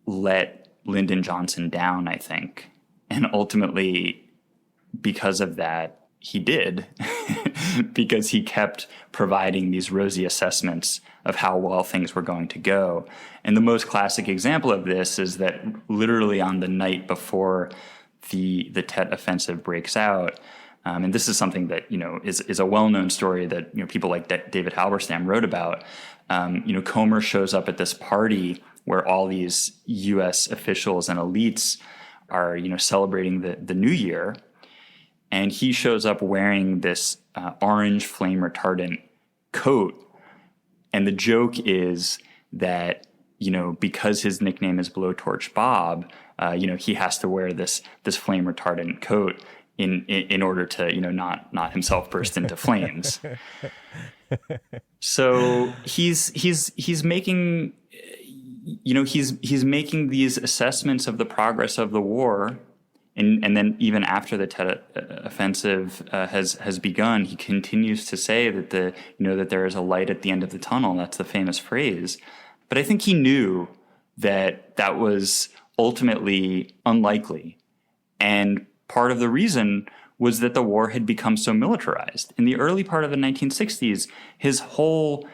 let Lyndon Johnson down, I think. And ultimately, because of that, he did, because he kept providing these rosy assessments of how well things were going to go. And the most classic example of this is that literally on the night before the Tet Offensive breaks out, and this is something that is a well-known story that people like David Halberstam wrote about. Comer shows up at this party where all these U.S. officials and elites are celebrating the New Year, and he shows up wearing this orange flame retardant coat, and the joke is that because his nickname is Blowtorch Bob, he has to wear this flame retardant coat in order to not himself burst into flames. So he's making he's making these assessments of the progress of the war, and then even after the Tet Offensive has begun, he continues to say that that there is a light at the end of the tunnel. That's the famous phrase. But I think he knew that was ultimately unlikely, and part of the reason was that the war had become so militarized. In the early part of the 1960s, his whole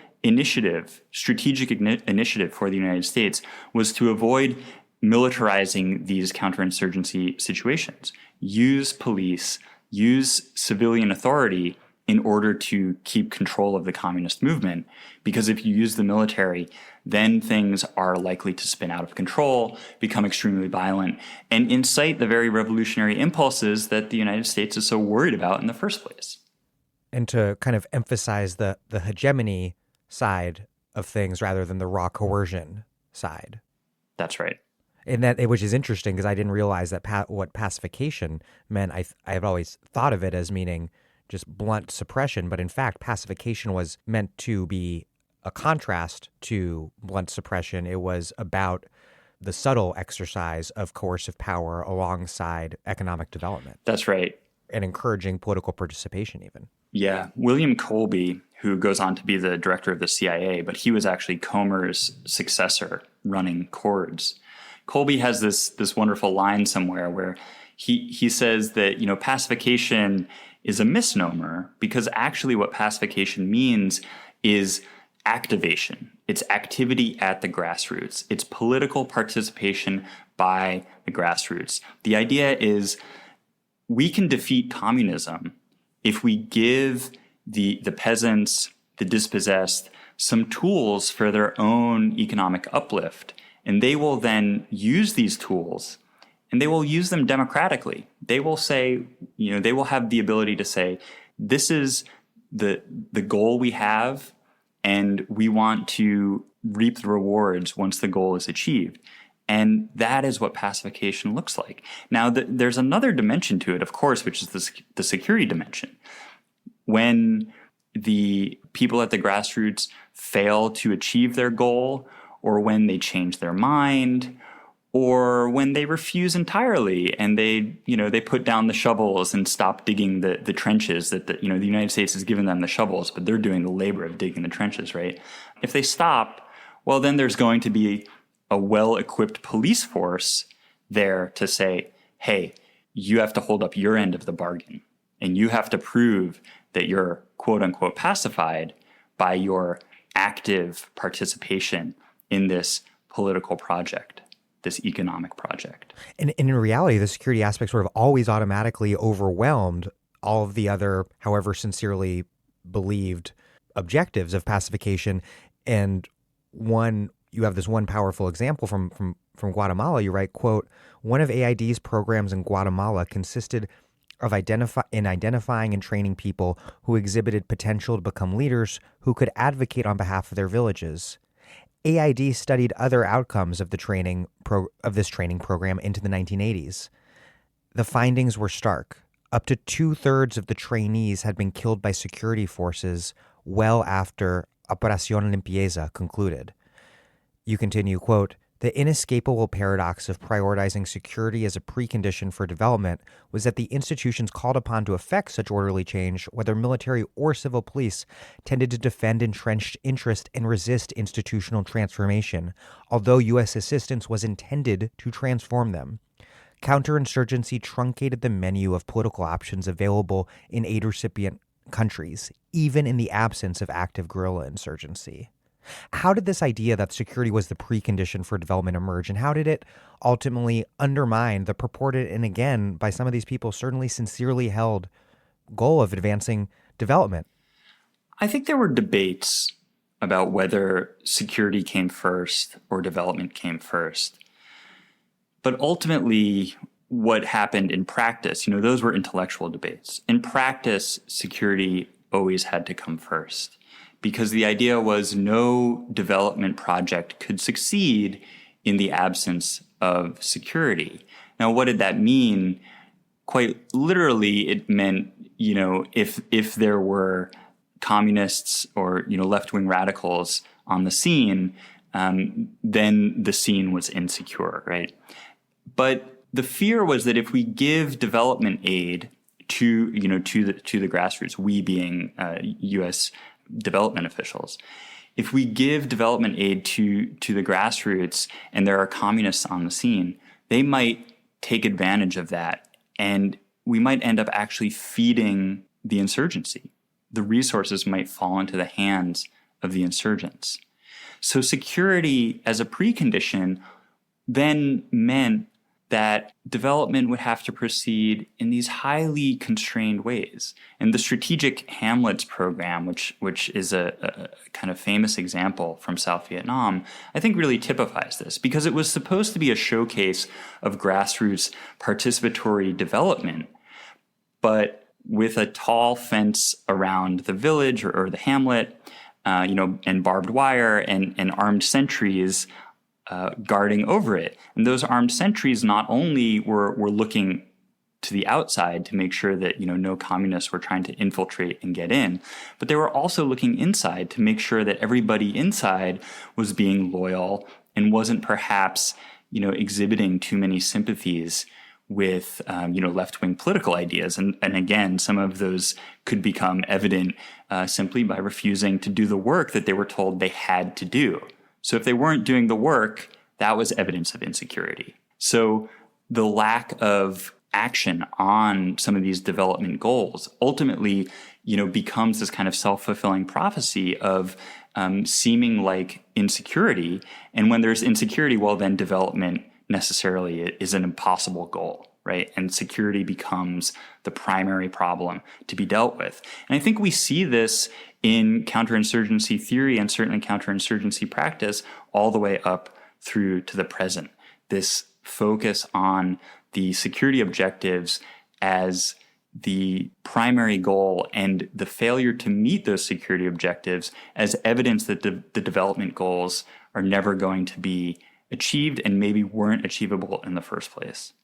strategic initiative for the United States was to avoid militarizing these counterinsurgency situations, use police, use civilian authority in order to keep control of the communist movement. Because if you use the military, then things are likely to spin out of control, become extremely violent, and incite the very revolutionary impulses that the United States is so worried about in the first place. And to kind of emphasize the hegemony side of things rather than the raw coercion side. That's right. And which is interesting because I didn't realize that what pacification meant. I've always thought of it as meaning just blunt suppression, but in fact, pacification was meant to be a contrast to blunt suppression. It was about the subtle exercise of coercive power alongside economic development. That's right. And encouraging political participation even. Yeah. William Colby, who goes on to be the director of the CIA, but he was actually Comer's successor running CORDS. Colby has this wonderful line somewhere where he says that, pacification is a misnomer because actually what pacification means is activation. It's activity at the grassroots. It's political participation by the grassroots. The idea is we can defeat communism if we give the peasants, the dispossessed, some tools for their own economic uplift. And they will then use these tools and they will use them democratically. They will say, they will have the ability to say, this is the goal we have, and we want to reap the rewards once the goal is achieved. And that is what pacification looks like. Now, there's another dimension to it, of course, which is the security dimension. When the people at the grassroots fail to achieve their goal, or when they change their mind, or when they refuse entirely and they put down the shovels and stop digging the trenches that the United States has given them the shovels, but they're doing the labor of digging the trenches, right? If they stop, well, then there's going to be a well-equipped police force there to say, hey, you have to hold up your end of the bargain, and you have to prove that you're quote-unquote pacified by your active participation in this political project, this economic project. And in reality, the security aspect sort of always automatically overwhelmed all of the other, however sincerely believed, objectives of pacification. And you have this one powerful example from Guatemala. You write, quote, one of AID's programs in Guatemala consisted of identifying and training people who exhibited potential to become leaders who could advocate on behalf of their villages. AID studied other outcomes of this training program into the 1980s. The findings were stark. Up to 2/3 of the trainees had been killed by security forces well after Operación Limpieza concluded. You continue, quote, the inescapable paradox of prioritizing security as a precondition for development was that the institutions called upon to effect such orderly change, whether military or civil police, tended to defend entrenched interest and resist institutional transformation, although U.S. assistance was intended to transform them. Counterinsurgency truncated the menu of political options available in aid recipient countries, even in the absence of active guerrilla insurgency. How did this idea that security was the precondition for development emerge, and how did it ultimately undermine the purported, and again, by some of these people, certainly sincerely held goal of advancing development? I think there were debates about whether security came first or development came first. But ultimately, what happened in practice, those were intellectual debates. In practice, security always had to come first, because the idea was no development project could succeed in the absence of security. Now, what did that mean? Quite literally, it meant, if there were communists or, left-wing radicals on the scene, then the scene was insecure, right? But the fear was that if we give development aid to the grassroots, we being U.S. development officials, if we give development aid to the grassroots and there are communists on the scene, they might take advantage of that, and we might end up actually feeding the insurgency. The resources might fall into the hands of the insurgents. So security as a precondition then meant that development would have to proceed in these highly constrained ways. And the Strategic Hamlets program, which is a kind of famous example from South Vietnam, I think really typifies this, because it was supposed to be a showcase of grassroots participatory development, but with a tall fence around the village or the hamlet, and barbed wire and armed sentries guarding over it. And those armed sentries not only were looking to the outside to make sure that, no communists were trying to infiltrate and get in, but they were also looking inside to make sure that everybody inside was being loyal and wasn't perhaps, exhibiting too many sympathies with, left-wing political ideas. And again, some of those could become evident simply by refusing to do the work that they were told they had to do. So if they weren't doing the work, that was evidence of insecurity. So the lack of action on some of these development goals ultimately, becomes this kind of self-fulfilling prophecy of seeming like insecurity. And when there's insecurity, well, then development necessarily is an impossible goal, right? And security becomes the primary problem to be dealt with. And I think we see this in counterinsurgency theory and certainly counterinsurgency practice all the way up through to the present. This focus on the security objectives as the primary goal and the failure to meet those security objectives as evidence that the development goals are never going to be achieved and maybe weren't achievable in the first place.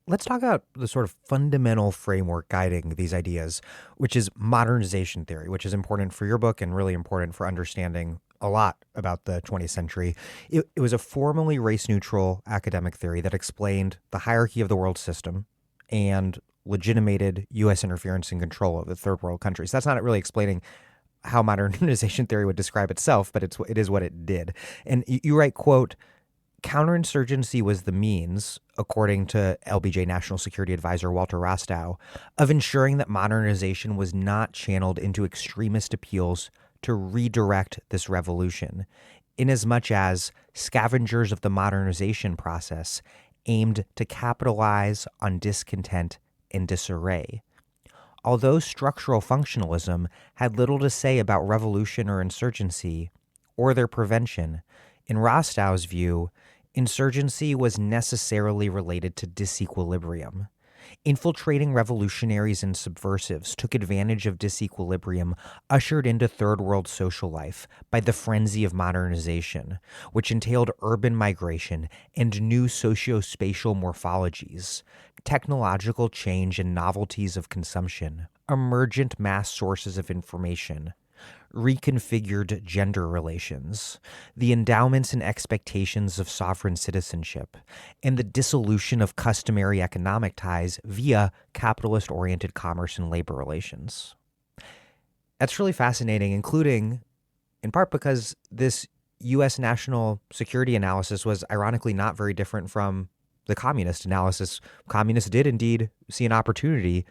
Let's talk about the sort of fundamental framework guiding these ideas, which is modernization theory, which is important for your book and really important for understanding a lot about the 20th century. It was a formally race-neutral academic theory that explained the hierarchy of the world system and legitimated U.S. interference and control of the third world countries. That's not really explaining how modernization theory would describe itself, but it is what it did. And you write, quote, "Counterinsurgency was the means, according to LBJ National Security Advisor Walter Rostow, of ensuring that modernization was not channeled into extremist appeals to redirect this revolution, inasmuch as scavengers of the modernization process aimed to capitalize on discontent and disarray. Although structural functionalism had little to say about revolution or insurgency or their prevention, in Rostow's view, insurgency was necessarily related to disequilibrium. Infiltrating revolutionaries and subversives took advantage of disequilibrium ushered into third world social life by the frenzy of modernization, which entailed urban migration and new socio-spatial morphologies, technological change and novelties of consumption, emergent mass sources of information, reconfigured gender relations, the endowments and expectations of sovereign citizenship, and the dissolution of customary economic ties via capitalist-oriented commerce and labor relations." That's really fascinating, including in part because this U.S. national security analysis was ironically not very different from the communist analysis. Communists did indeed see an opportunity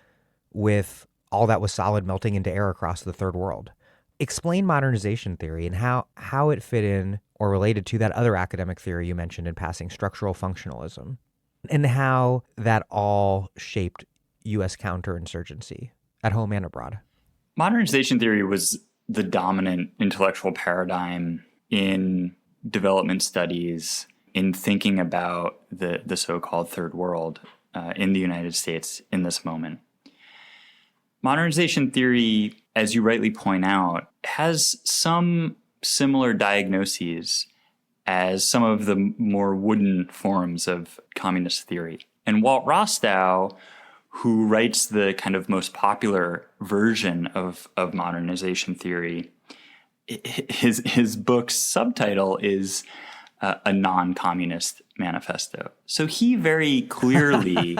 with all that was solid melting into air across the third world. Explain modernization theory and how it fit in or related to that other academic theory you mentioned in passing, structural functionalism, and how that all shaped U.S. counterinsurgency at home and abroad. Modernization theory was the dominant intellectual paradigm in development studies, in thinking about the so-called third world in the United States in this moment. Modernization theory, as you rightly point out, has some similar diagnoses as some of the more wooden forms of communist theory. And Walt Rostow, who writes the kind of most popular version of modernization theory, his book's subtitle is a non-communist manifesto. So he very clearly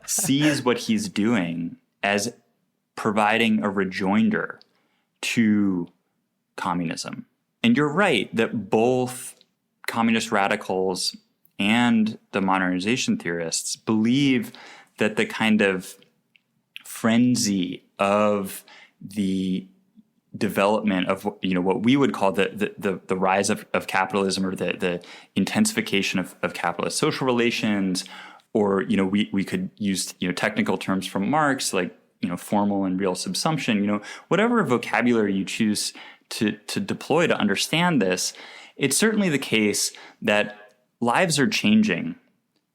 sees what he's doing as providing a rejoinder to communism. And you're right that both communist radicals and the modernization theorists believe that the kind of frenzy of the development of what we would call the rise of capitalism, or the intensification of capitalist social relations, or we could use technical terms from Marx like formal and real subsumption, whatever vocabulary you choose to deploy to understand this. It's certainly the case that lives are changing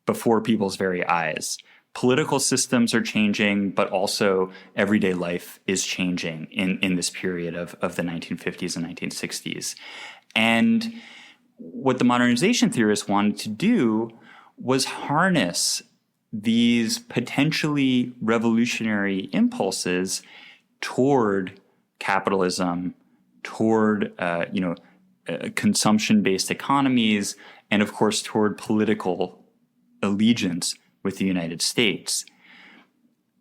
before people's very eyes. Political systems are changing, but also everyday life is changing in this period of the 1950s and 1960s. And what the modernization theorists wanted to do was harness these potentially revolutionary impulses toward capitalism, toward consumption-based economies, and of course toward political allegiance with the United States.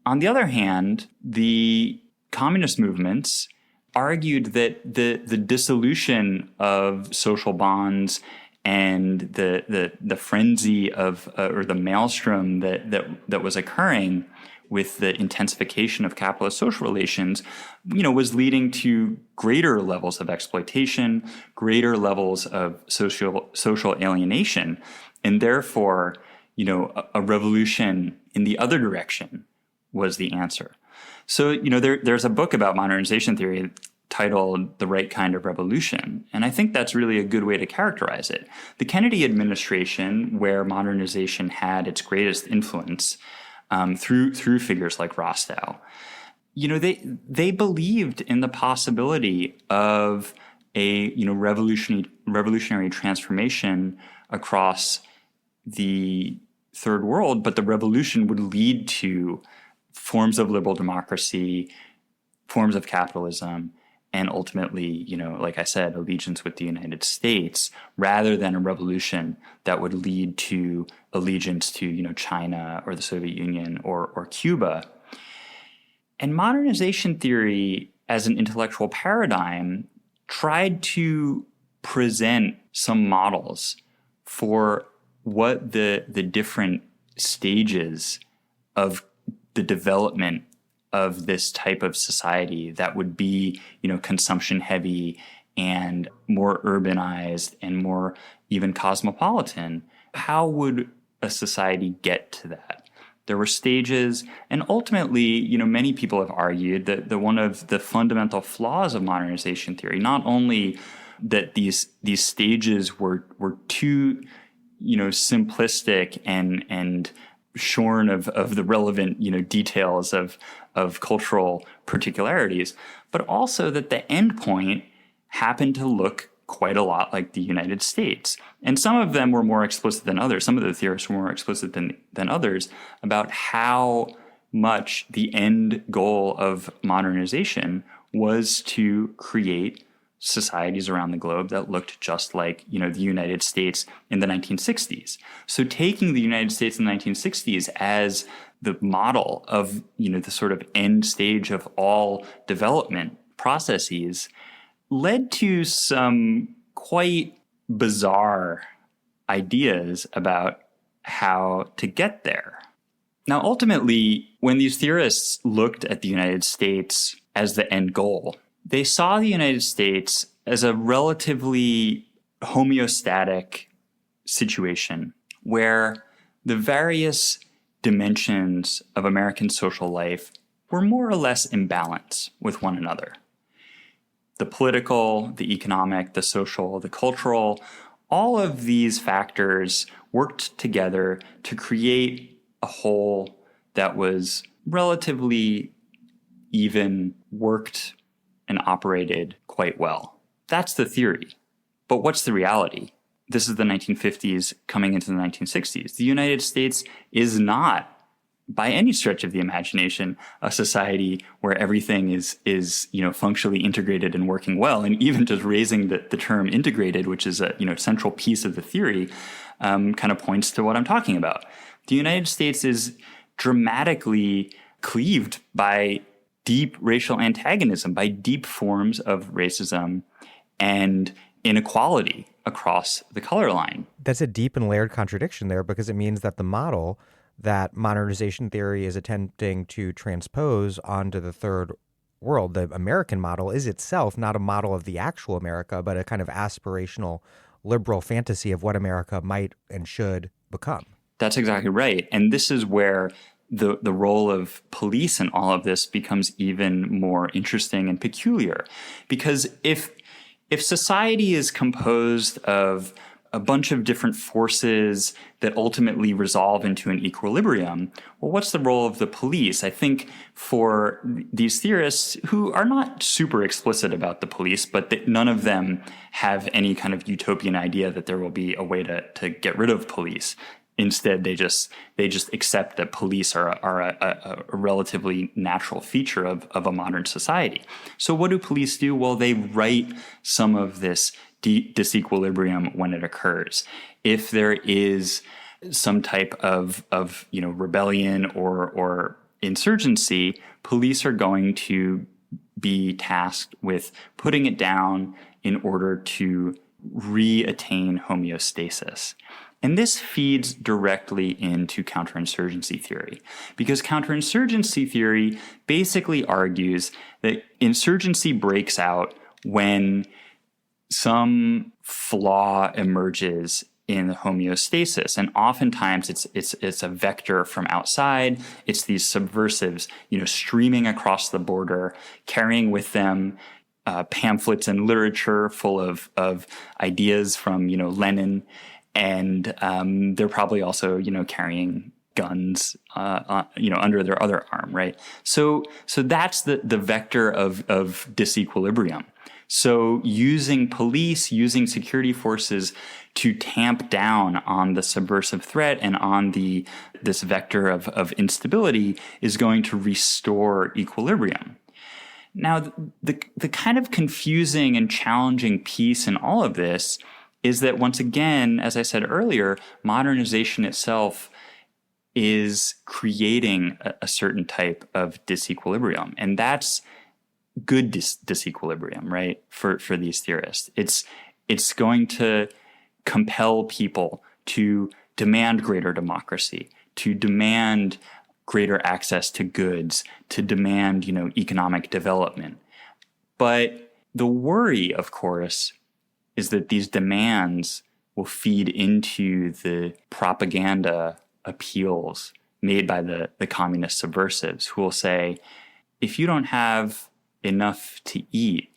On the other hand, the communist movements argued that the dissolution of social bonds and the frenzy of or the maelstrom that was occurring with the intensification of capitalist social relations, was leading to greater levels of exploitation, greater levels of social alienation, and therefore, a revolution in the other direction was the answer. So, there's a book about modernization theory titled The Right Kind of Revolution. And I think that's really a good way to characterize it. The Kennedy administration, where modernization had its greatest influence through figures like Rostow, they believed in the possibility of a revolutionary transformation across the third world, but the revolution would lead to forms of liberal democracy, forms of capitalism, and ultimately, like I said, allegiance with the United States, rather than a revolution that would lead to allegiance to, China or the Soviet Union or Cuba. And modernization theory as an intellectual paradigm tried to present some models for what the different stages of the development of this type of society that would be, consumption heavy and more urbanized and more even cosmopolitan. How would a society get to that? There were stages, and ultimately, many people have argued that one of the fundamental flaws of modernization theory, not only that these stages were too, simplistic and shorn of the relevant, details of cultural particularities, but also that the endpoint happened to look quite a lot like the United States. And some of them were more explicit than others. Some of the theorists were more explicit than others about how much the end goal of modernization was to create societies around the globe that looked just like, the United States in the 1960s. So taking the United States in the 1960s as the model of, the sort of end stage of all development processes led to some quite bizarre ideas about how to get there. Now, ultimately, when these theorists looked at the United States as the end goal, they saw the United States as a relatively homeostatic situation where the various dimensions of American social life were more or less in balance with one another. The political, the economic, the social, the cultural, all of these factors worked together to create a whole that was relatively even, worked and operated quite well. That's the theory. But what's the reality? This is the 1950s coming into the 1960s. The United States is not, by any stretch of the imagination, a society where everything is functionally integrated and working well. And even just raising the term integrated, which is a central piece of the theory, kind of points to what I'm talking about. The United States is dramatically cleaved by deep racial antagonism, by deep forms of racism and inequality across the color line. That's a deep and layered contradiction there, because it means that the model that modernization theory is attempting to transpose onto the third world, the American model, is itself not a model of the actual America, but a kind of aspirational liberal fantasy of what America might and should become. That's exactly right. And this is where the role of police in all of this becomes even more interesting and peculiar. Because if society is composed of a bunch of different forces that ultimately resolve into an equilibrium, well, what's the role of the police? I think for these theorists, who are not super explicit about the police, but that none of them have any kind of utopian idea that there will be a way to get rid of police. Instead, they just accept that police are a relatively natural feature of a modern society. So what do police do? Well, they right some of this disequilibrium when it occurs. If there is some type of rebellion or insurgency, police are going to be tasked with putting it down in order to re-attain homeostasis. And this feeds directly into counterinsurgency theory, because counterinsurgency theory basically argues that insurgency breaks out when some flaw emerges in the homeostasis, and oftentimes it's a vector from outside. It's these subversives, streaming across the border, carrying with them pamphlets and literature full of ideas from, Lenin. And they're probably also, carrying guns, under their other arm, right? So that's the vector of disequilibrium. So using police, using security forces to tamp down on the subversive threat and on this vector of instability is going to restore equilibrium. Now, the kind of confusing and challenging piece in all of this is that, once again, as I said earlier, modernization itself is creating a certain type of disequilibrium. And that's good disequilibrium, right, for these theorists. It's going to compel people to demand greater democracy, to demand greater access to goods, to demand, economic development. But the worry, of course, is that these demands will feed into the propaganda appeals made by the communist subversives, who will say, if you don't have enough to eat,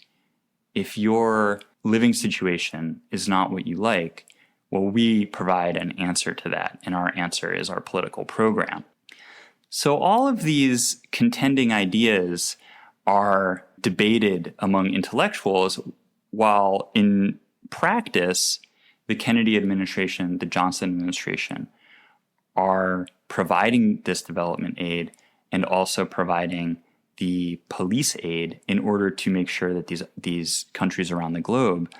if your living situation is not what you like, well, we provide an answer to that, and our answer is our political program. So all of these contending ideas are debated among intellectuals, while in practice, the Kennedy administration, the Johnson administration, are providing this development aid and also providing the police aid in order to make sure that these countries around the globe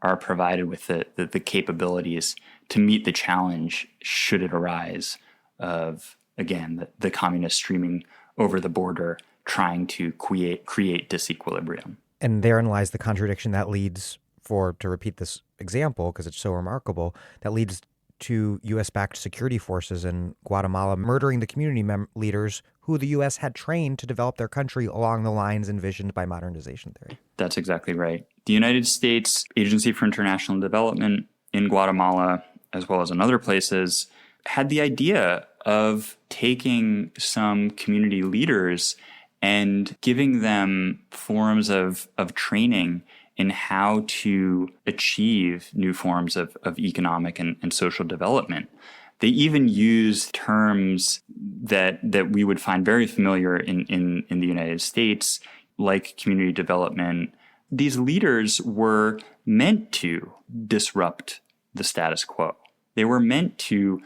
are provided with the capabilities to meet the challenge should it arise of, again, the communists streaming over the border trying to create disequilibrium. And therein lies the contradiction that leads, to repeat this example because it's so remarkable, that leads to U.S.-backed security forces in Guatemala murdering the community leaders who the U.S. had trained to develop their country along the lines envisioned by modernization theory. That's exactly right. The United States Agency for International Development in Guatemala, as well as in other places, had the idea of taking some community leaders and giving them forms of training in how to achieve new forms of economic and social development. They even used terms that we would find very familiar in the United States, like community development. These leaders were meant to disrupt the status quo. They were meant to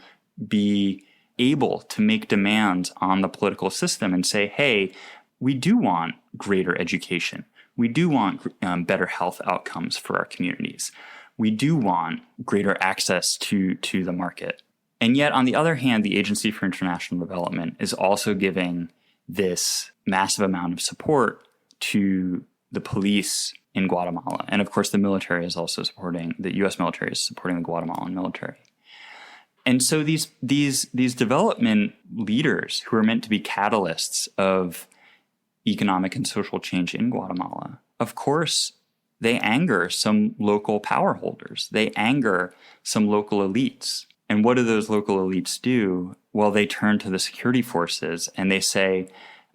be able to make demands on the political system and say, hey, we do want greater education. We do want better health outcomes for our communities. We do want greater access to the market. And yet, on the other hand, the Agency for International Development is also giving this massive amount of support to the police in Guatemala. And of course, the military is also the U.S. military is supporting the Guatemalan military. And so these development leaders who are meant to be catalysts of economic and social change in Guatemala, of course, they anger some local power holders. They anger some local elites. And what do those local elites do? Well, they turn to the security forces and they say,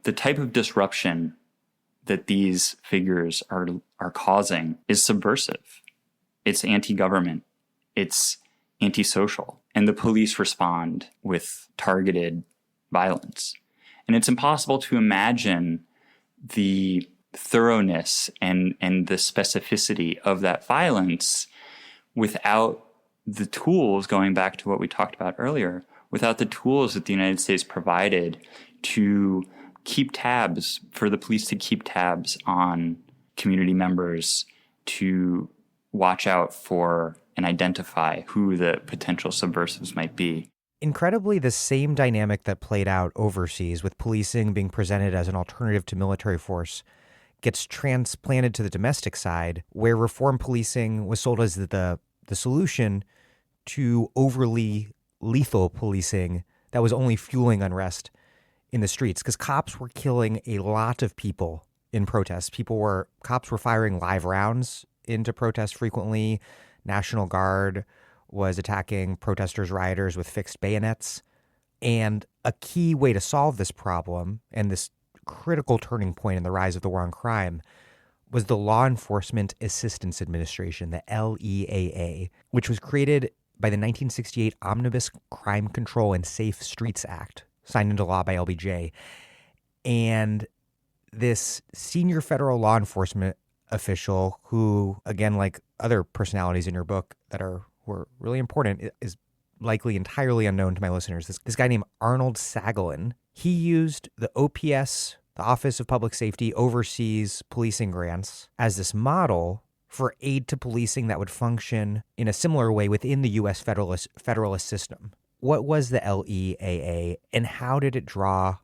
the type of disruption that these figures are causing is subversive. It's anti-government. It's antisocial. And the police respond with targeted violence. And it's impossible to imagine the thoroughness and the specificity of that violence without the tools, going back to what we talked about earlier, without the tools that the United States provided to keep tabs, for the police to keep tabs on community members, to watch out for and identify who the potential subversives might be. Incredibly, the same dynamic that played out overseas with policing being presented as an alternative to military force gets transplanted to the domestic side, where reform policing was sold as the solution to overly lethal policing that was only fueling unrest in the streets, because cops were killing a lot of people in protests. Cops were firing live rounds into protests frequently. National Guard was attacking protesters, rioters with fixed bayonets. And a key way to solve this problem, and this critical turning point in the rise of the war on crime, was the Law Enforcement Assistance Administration, the LEAA, which was created by the 1968 Omnibus Crime Control and Safe Streets Act, signed into law by LBJ. And this senior federal law enforcement official who, again, like other personalities in your book that were really important, is likely entirely unknown to my listeners. This guy named Arnold Sagalin, he used the OPS, the Office of Public Safety, oversees policing grants as this model for aid to policing that would function in a similar way within the U.S. federalist system. What was the LEAA, and how did it draw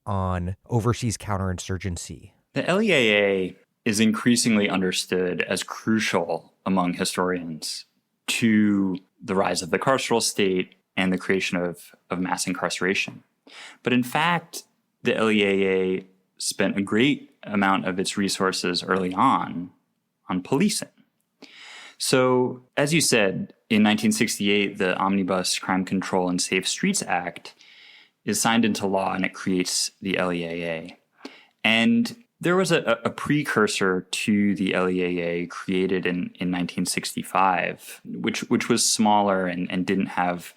on overseas counterinsurgency? The LEAA is increasingly understood as crucial among historians to the rise of the carceral state and the creation of mass incarceration. But in fact, the LEAA spent a great amount of its resources early on policing. So, as you said, in 1968, the Omnibus Crime Control and Safe Streets Act is signed into law, and it creates the LEAA. And there was a precursor to the LEAA created in 1965, which was smaller and didn't have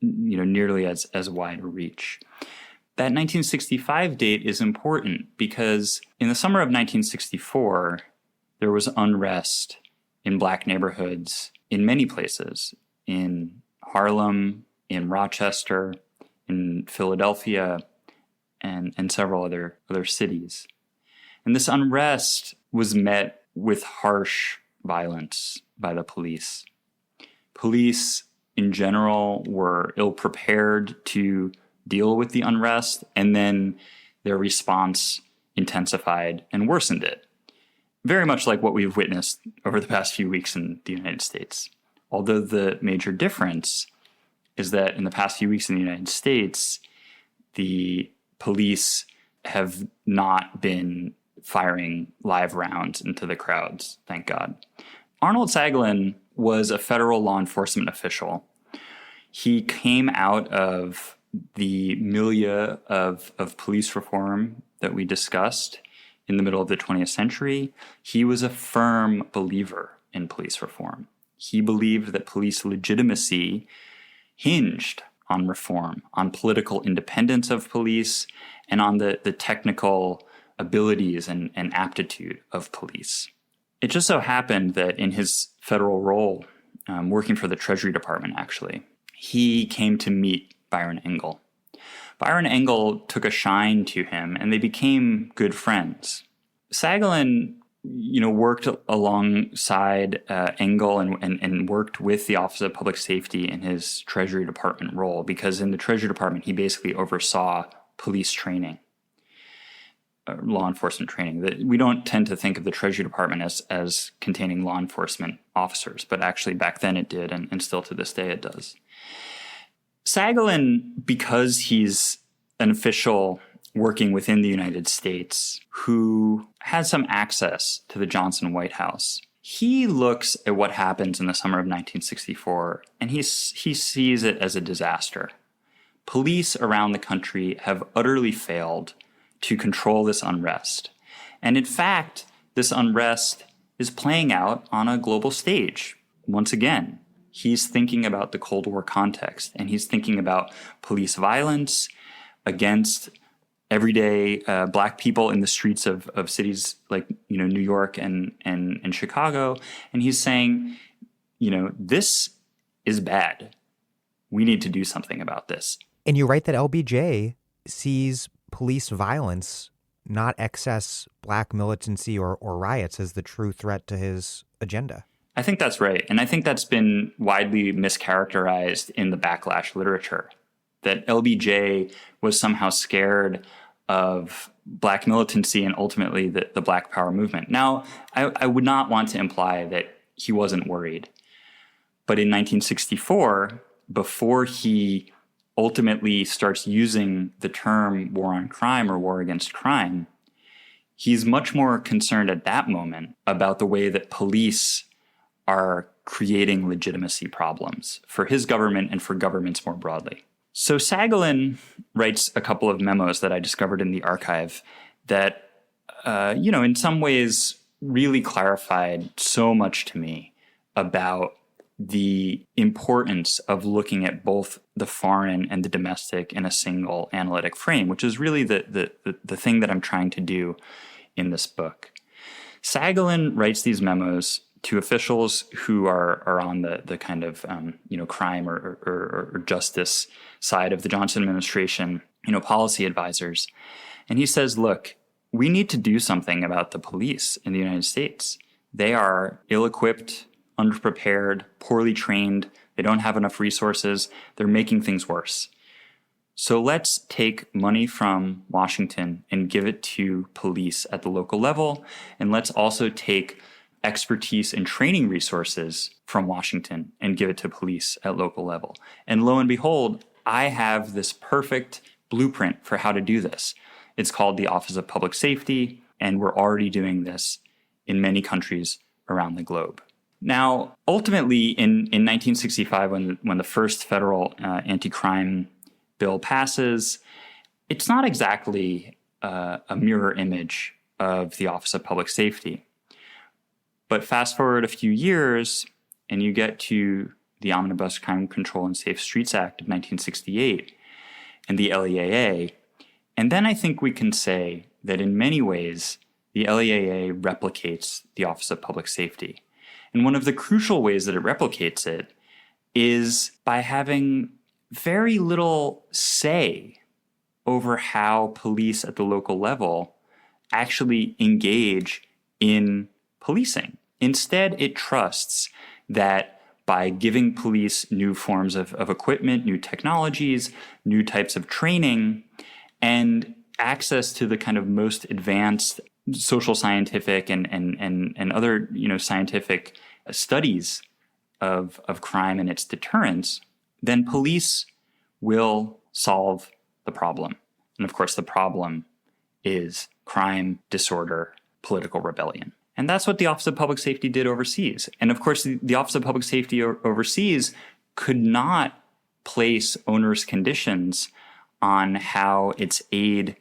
nearly as wide a reach. That 1965 date is important because in the summer of 1964, there was unrest in Black neighborhoods in many places, in Harlem, in Rochester, in Philadelphia, and several other cities. And this unrest was met with harsh violence by the police. Police, in general, were ill-prepared to deal with the unrest, and then their response intensified and worsened it. Very much like what we've witnessed over the past few weeks in the United States. Although the major difference is that in the past few weeks in the United States, the police have not been firing live rounds into the crowds, thank God. Arnold Sagalin was a federal law enforcement official. He came out of the milieu of police reform that we discussed in the middle of the 20th century. He was a firm believer in police reform. He believed that police legitimacy hinged on reform, on political independence of police, and on the technical abilities and aptitude of police. It just so happened that in his federal role, working for the Treasury Department, actually, he came to meet Byron Engel. Byron Engel took a shine to him, and they became good friends. Sagalin, worked alongside Engel and worked with the Office of Public Safety in his Treasury Department role, because in the Treasury Department, he basically oversaw police training, law enforcement training. We don't tend to think of the Treasury Department as containing law enforcement officers, but actually back then it did, and still to this day it does. Sagalin, because he's an official working within the United States who has some access to the Johnson White House, he looks at what happens in the summer of 1964, and he sees it as a disaster. Police around the country have utterly failed to control this unrest. And in fact, this unrest is playing out on a global stage. Once again, he's thinking about the Cold War context, and he's thinking about police violence against everyday Black people in the streets of cities like New York and Chicago. And he's saying, this is bad. We need to do something about this. And you write that LBJ sees police violence, not excess Black militancy or riots, as the true threat to his agenda. I think that's right. And I think that's been widely mischaracterized in the backlash literature, that LBJ was somehow scared of Black militancy and ultimately the Black Power movement. Now, I would not want to imply that he wasn't worried. But in 1964, before he ultimately starts using the term war on crime or war against crime, he's much more concerned at that moment about the way that police are creating legitimacy problems for his government and for governments more broadly. So Sagalin writes a couple of memos that I discovered in the archive that, in some ways really clarified so much to me about the importance of looking at both the foreign and the domestic in a single analytic frame, which is really the thing that I'm trying to do in this book. Saghalin writes these memos to officials who are on the kind of crime or justice side of the Johnson administration, policy advisors. And he says, look, we need to do something about the police in the United States. They are ill-equipped, underprepared, poorly trained. They don't have enough resources. They're making things worse. So let's take money from Washington and give it to police at the local level. And let's also take expertise and training resources from Washington and give it to police at local level. And lo and behold, I have this perfect blueprint for how to do this. It's called the Office of Public Safety, and we're already doing this in many countries around the globe. Now, ultimately, in 1965, when the first federal anti-crime bill passes, it's not exactly a mirror image of the Office of Public Safety. But fast forward a few years, and you get to the Omnibus Crime Control and Safe Streets Act of 1968 and the LEAA. And then I think we can say that in many ways, the LEAA replicates the Office of Public Safety. And one of the crucial ways that it replicates it is by having very little say over how police at the local level actually engage in policing. Instead, it trusts that by giving police new forms of equipment, new technologies, new types of training, and access to the kind of most advanced social scientific and other scientific studies of crime and its deterrence, then police will solve the problem. And of course, the problem is crime, disorder, political rebellion. And that's what the Office of Public Safety did overseas. And of course, the Office of Public Safety overseas could not place onerous conditions on how its aid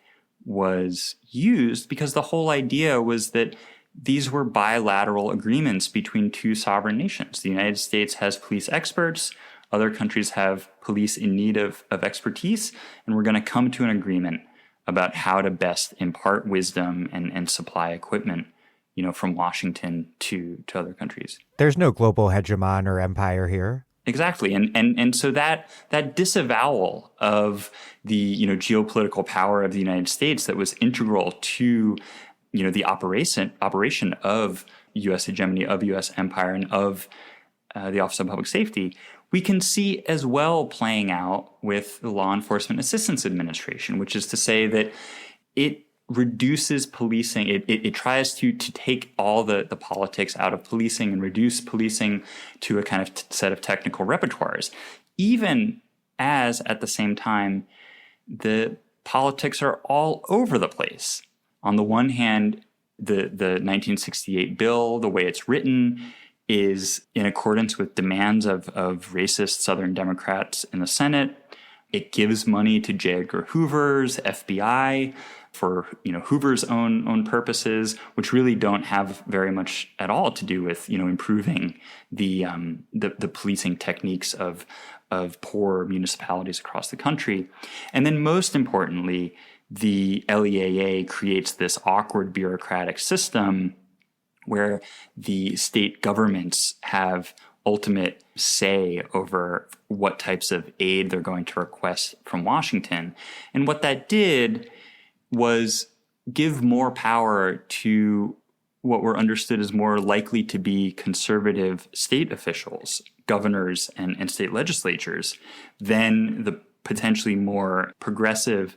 was used, because the whole idea was that these were bilateral agreements between two sovereign nations. The United States has police experts, other countries have police in need of expertise, and we're going to come to an agreement about how to best impart wisdom and supply equipment from Washington to other countries. There's no global hegemon or empire here. Exactly. And so that disavowal of the geopolitical power of the United States that was integral to the operation of U.S. hegemony, of U.S. empire, and of the Office of Public Safety, we can see as well playing out with the Law Enforcement Assistance Administration, which is to say that it reduces policing. It tries to take all the politics out of policing and reduce policing to a kind of set of technical repertoires, even as at the same time the politics are all over the place. On the one hand, the 1968 bill, the way it's written, is in accordance with demands of racist Southern Democrats in the Senate. It gives money to J. Edgar Hoover's FBI for Hoover's own purposes, which really don't have very much at all to do with improving the policing techniques of poor municipalities across the country. And then most importantly, the LEAA creates this awkward bureaucratic system where the state governments have ultimate say over what types of aid they're going to request from Washington. And what that did was give more power to what were understood as more likely to be conservative state officials, governors and state legislatures, than the potentially more progressive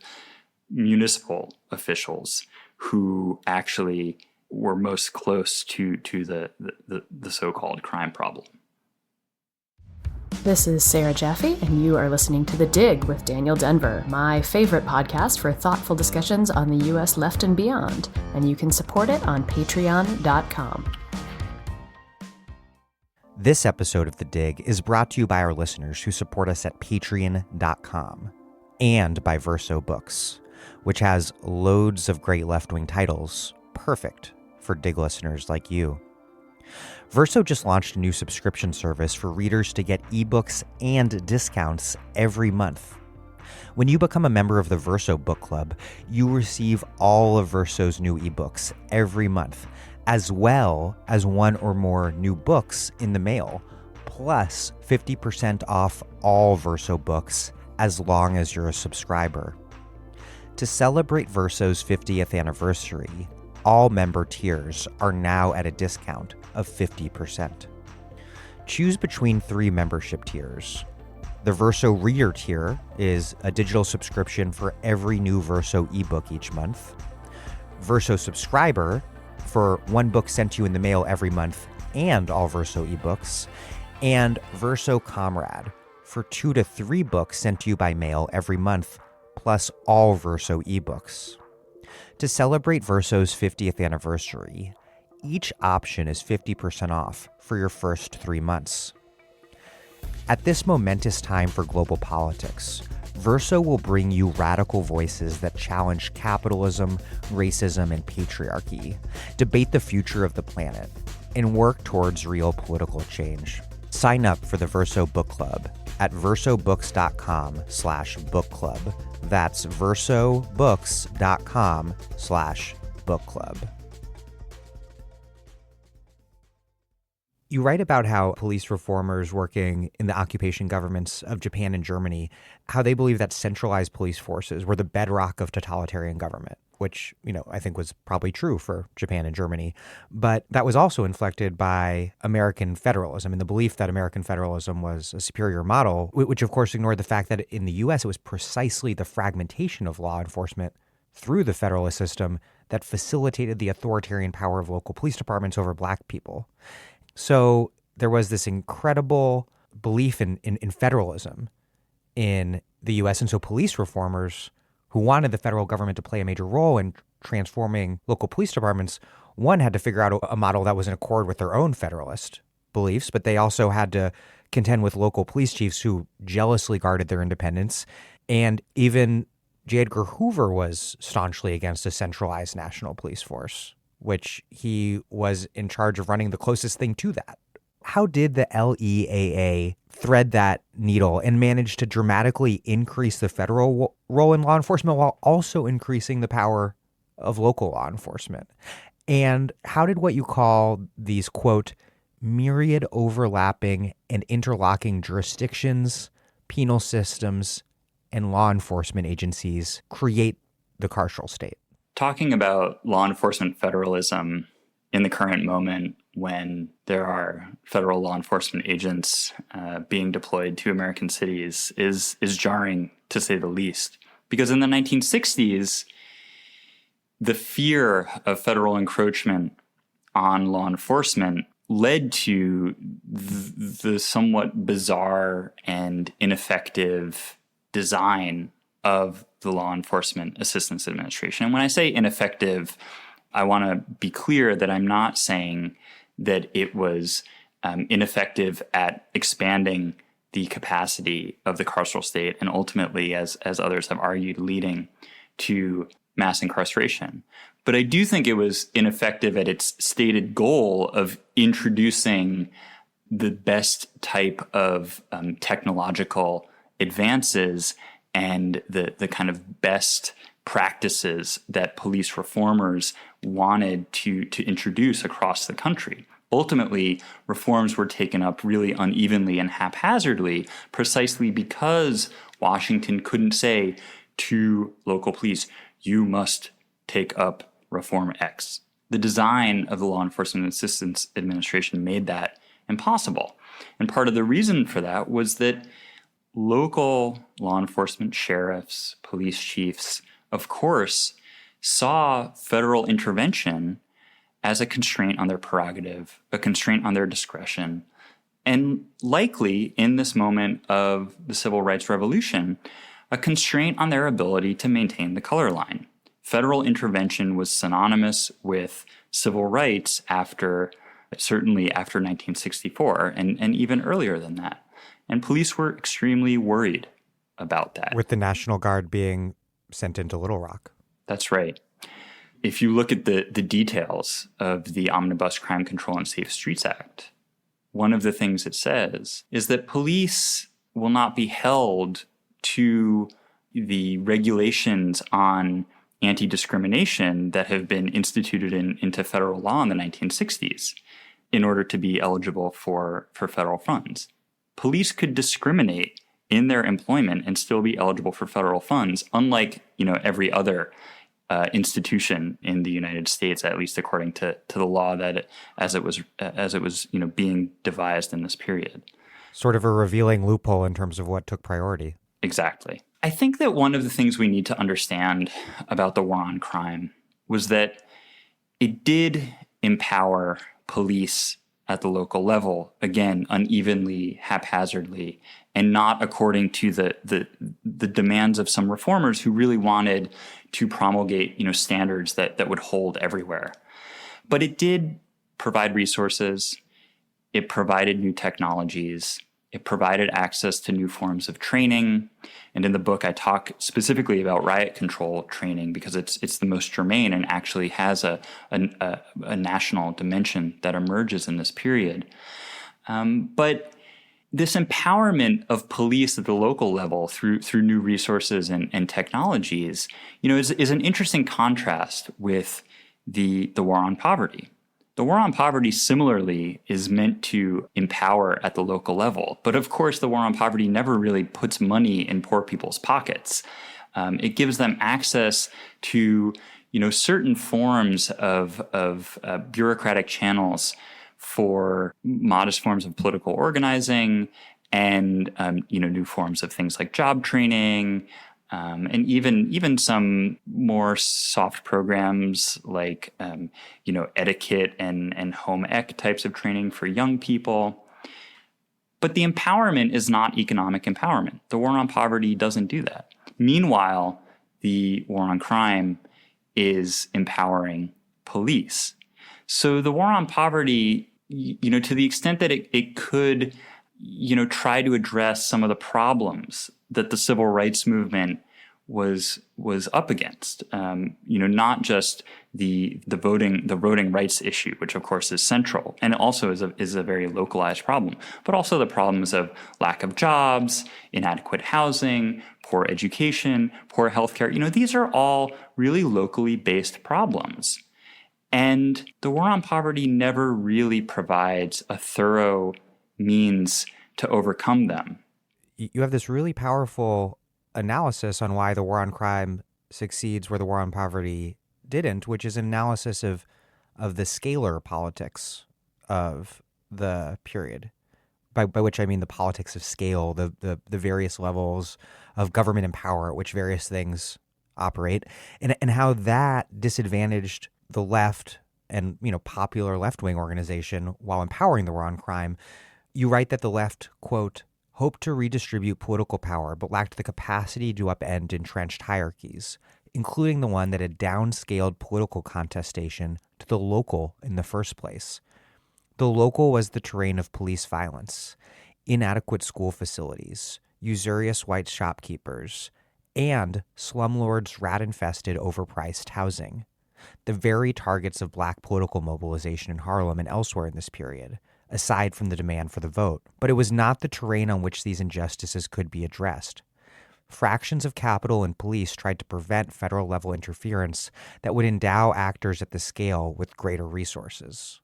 municipal officials who actually were most close to the so-called crime problem. This is Sarah Jaffe, and you are listening to The Dig with Daniel Denver, my favorite podcast for thoughtful discussions on the U.S. left and beyond, and you can support it on patreon.com. This episode of The Dig is brought to you by our listeners who support us at patreon.com, and by Verso Books, which has loads of great left-wing titles, perfect for DIG listeners like you. Verso just launched a new subscription service for readers to get ebooks and discounts every month. When you become a member of the Verso Book Club, you receive all of Verso's new ebooks every month, as well as one or more new books in the mail, plus 50% off all Verso books as long as you're a subscriber. To celebrate Verso's 50th anniversary, all member tiers are now at a discount of 50%. Choose between 3 membership tiers. The Verso Reader tier is a digital subscription for every new Verso ebook each month. Verso Subscriber for 1 book sent to you in the mail every month and all Verso ebooks. And Verso Comrade for 2 to 3 books sent to you by mail every month, plus all Verso ebooks. To celebrate Verso's 50th anniversary, each option is 50% off for your first 3 months. At this momentous time for global politics, Verso will bring you radical voices that challenge capitalism, racism, and patriarchy, debate the future of the planet, and work towards real political change. Sign up for the Verso Book Club at versobooks.com/book club. That's versobooks.com/book club. You write about how police reformers working in the occupation governments of Japan and Germany, how they believe that centralized police forces were the bedrock of totalitarian government, which, I think was probably true for Japan and Germany. But that was also inflected by American federalism and the belief that American federalism was a superior model, which of course ignored the fact that in the U.S. it was precisely the fragmentation of law enforcement through the federalist system that facilitated the authoritarian power of local police departments over Black people. So there was this incredible belief in federalism in the U.S. And so police reformers who wanted the federal government to play a major role in transforming local police departments, one, had to figure out a model that was in accord with their own federalist beliefs, but they also had to contend with local police chiefs who jealously guarded their independence. And even J. Edgar Hoover was staunchly against a centralized national police force, which he was in charge of running the closest thing to that. How did the LEAA thread that needle and manage to dramatically increase the federal role in law enforcement while also increasing the power of local law enforcement? And how did what you call these, quote, myriad overlapping and interlocking jurisdictions, penal systems, and law enforcement agencies create the carceral state? Talking about law enforcement federalism in the current moment when there are federal law enforcement agents being deployed to American cities is jarring, to say the least. Because in the 1960s, the fear of federal encroachment on law enforcement led to the somewhat bizarre and ineffective design of the Law Enforcement Assistance Administration. And when I say ineffective, I want to be clear that I'm not saying that it was ineffective at expanding the capacity of the carceral state and ultimately, as others have argued, leading to mass incarceration. But I do think it was ineffective at its stated goal of introducing the best type of technological advances and the kind of best practices that police reformers wanted to introduce across the country. Ultimately, reforms were taken up really unevenly and haphazardly precisely because Washington couldn't say to local police, you must take up Reform X. The design of the Law Enforcement Assistance Administration made that impossible. And part of the reason for that was that local law enforcement sheriffs, police chiefs, of course, saw federal intervention as a constraint on their prerogative, a constraint on their discretion, and likely in this moment of the Civil Rights Revolution, a constraint on their ability to maintain the color line. Federal intervention was synonymous with civil rights certainly after 1964, and even earlier than that. And police were extremely worried about that. With the National Guard being sent into Little Rock. That's right. if you look at the details of the Omnibus Crime Control and Safe Streets Act, one of the things it says is that police will not be held to the regulations on anti-discrimination that have been instituted into federal law in the 1960s in order to be eligible for federal funds. Police could discriminate in their employment and still be eligible for federal funds, unlike every other institution in the United States, at least according to the law that as it was being devised in this period. Sort of a revealing loophole in terms of what took priority. Exactly. I think that one of the things we need to understand about the war on crime was that it did empower police at the local level, again, unevenly, haphazardly, and not according to the demands of some reformers who really wanted to promulgate, standards that would hold everywhere. But it did provide resources. It provided new technologies. It provided access to new forms of training. And in the book, I talk specifically about riot control training because it's the most germane and actually has a national dimension that emerges in this period. But this empowerment of police at the local level through new resources and technologies, is an interesting contrast with the war on poverty. The war on poverty similarly is meant to empower at the local level. But of course, the war on poverty never really puts money in poor people's pockets. It gives them access to, certain forms of bureaucratic channels for modest forms of political organizing and, new forms of things like job training, and even some more soft programs like, etiquette and home ec types of training for young people. But the empowerment is not economic empowerment. The war on poverty doesn't do that. Meanwhile, the war on crime is empowering police. So the war on poverty, to the extent that it could, try to address some of the problems that the civil rights movement was up against, not just the voting rights issue, which of course is central and also is a very localized problem, but also the problems of lack of jobs, inadequate housing, poor education, poor healthcare. These are all really locally based problems. And the war on poverty never really provides a thorough means to overcome them. You have this really powerful analysis on why the war on crime succeeds where the war on poverty didn't, which is an analysis of the scalar politics of the period, by which I mean the politics of scale, the various levels of government and power at which various things operate, and how that disadvantaged the left and popular left-wing organization while empowering the war on crime. You write that the left, quote, hoped to redistribute political power, but lacked the capacity to upend entrenched hierarchies, including the one that had downscaled political contestation to the local in the first place. The local was the terrain of police violence, inadequate school facilities, usurious white shopkeepers, and slumlords' rat-infested, overpriced housing, the very targets of black political mobilization in Harlem and elsewhere in this period, aside from the demand for the vote. But it was not the terrain on which these injustices could be addressed. Fractions of capital and police tried to prevent federal-level interference that would endow actors at the scale with greater resources.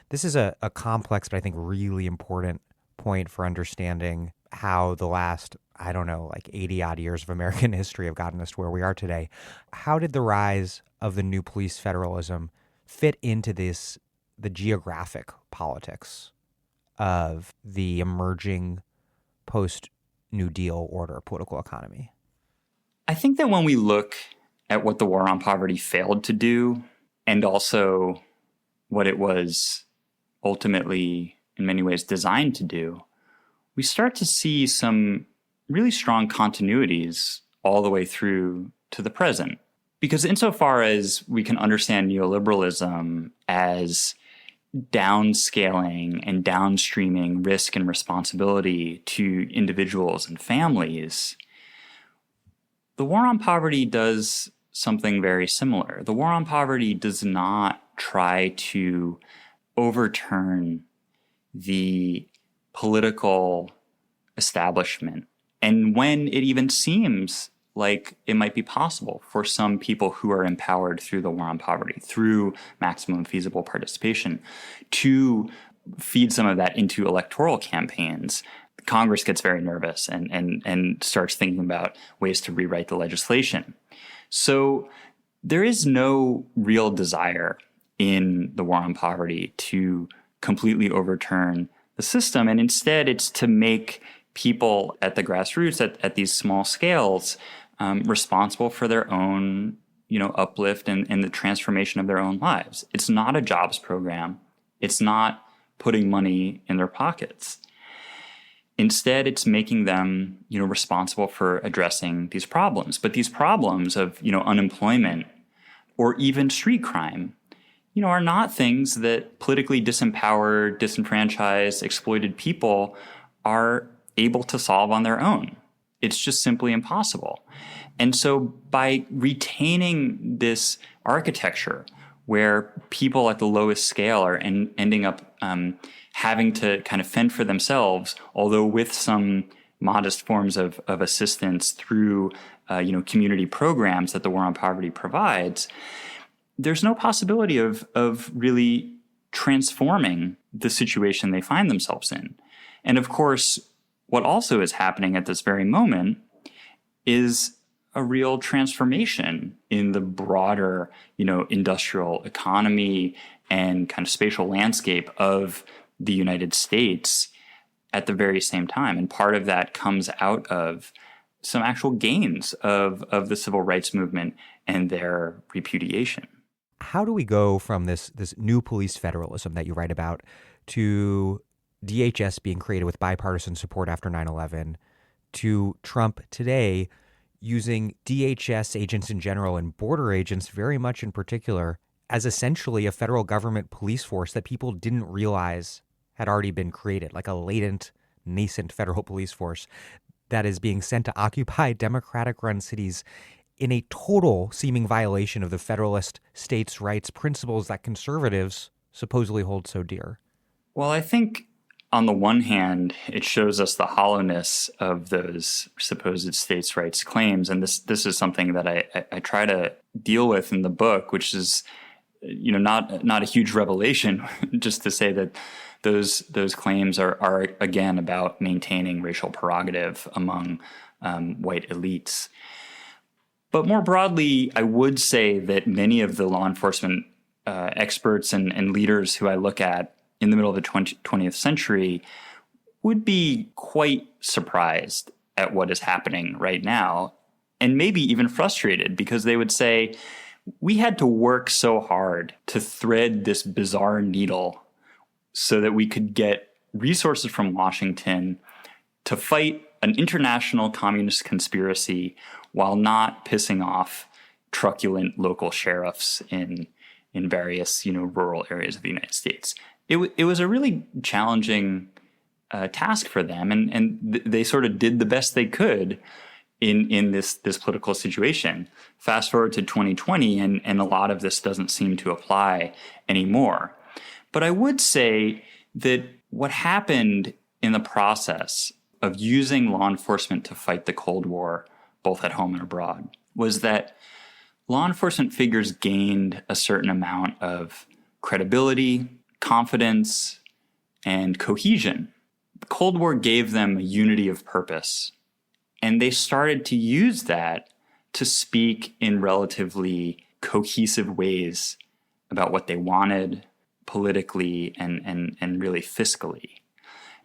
This is a complex but I think really important point for understanding how the last, 80-odd years of American history have gotten us to where we are today. How did the rise of the new police federalism fit into the geographic politics of the emerging post-New Deal order political economy? I think that when we look at what the war on poverty failed to do, and also what it was ultimately, in many ways, designed to do, we start to see some really strong continuities all the way through to the present. Because insofar as we can understand neoliberalism as downscaling and downstreaming risk and responsibility to individuals and families, the war on poverty does something very similar. The war on poverty does not try to overturn the political establishment. And when it even seems like it might be possible for some people who are empowered through the war on poverty, through maximum feasible participation, to feed some of that into electoral campaigns, Congress gets very nervous and starts thinking about ways to rewrite the legislation. So there is no real desire in the war on poverty to completely overturn the system. And instead, it's to make people at the grassroots, at these small scales, responsible for their own, uplift and the transformation of their own lives. It's not a jobs program. It's not putting money in their pockets. Instead, it's making them, responsible for addressing these problems. But these problems of, unemployment or even street crime, are not things that politically disempowered, disenfranchised, exploited people are able to solve on their own. It's just simply impossible. And so by retaining this architecture where people at the lowest scale are ending up having to kind of fend for themselves, although with some modest forms of assistance through community programs that the War on Poverty provides, there's no possibility of really transforming the situation they find themselves in. And of course, what also is happening at this very moment is a real transformation in the broader, industrial economy and kind of spatial landscape of the United States at the very same time. And part of that comes out of some actual gains of the civil rights movement and their repudiation. How do we go from this new police federalism that you write about to DHS being created with bipartisan support after 9/11 to Trump today using DHS agents in general and border agents very much in particular as essentially a federal government police force that people didn't realize had already been created, like a latent, nascent federal police force that is being sent to occupy Democratic-run cities in a total seeming violation of the Federalist states' rights principles that conservatives supposedly hold so dear? Well, I think on the one hand, it shows us the hollowness of those supposed states' rights claims. And this is something that I try to deal with in the book, which is, not a huge revelation, just to say that those claims are again about maintaining racial prerogative among white elites. But more broadly, I would say that many of the law enforcement experts and leaders who I look at in the middle of the 20th century would be quite surprised at what is happening right now, and maybe even frustrated, because they would say, we had to work so hard to thread this bizarre needle so that we could get resources from Washington to fight an international communist conspiracy while not pissing off truculent local sheriffs in various, rural areas of the United States. It was a really challenging task for them, and they sort of did the best they could in this political situation. Fast forward to 2020, and a lot of this doesn't seem to apply anymore. But I would say that what happened in the process of using law enforcement to fight the Cold War, both at home and abroad, was that law enforcement figures gained a certain amount of credibility, confidence, and cohesion. The Cold War gave them a unity of purpose, and they started to use that to speak in relatively cohesive ways about what they wanted politically and really fiscally.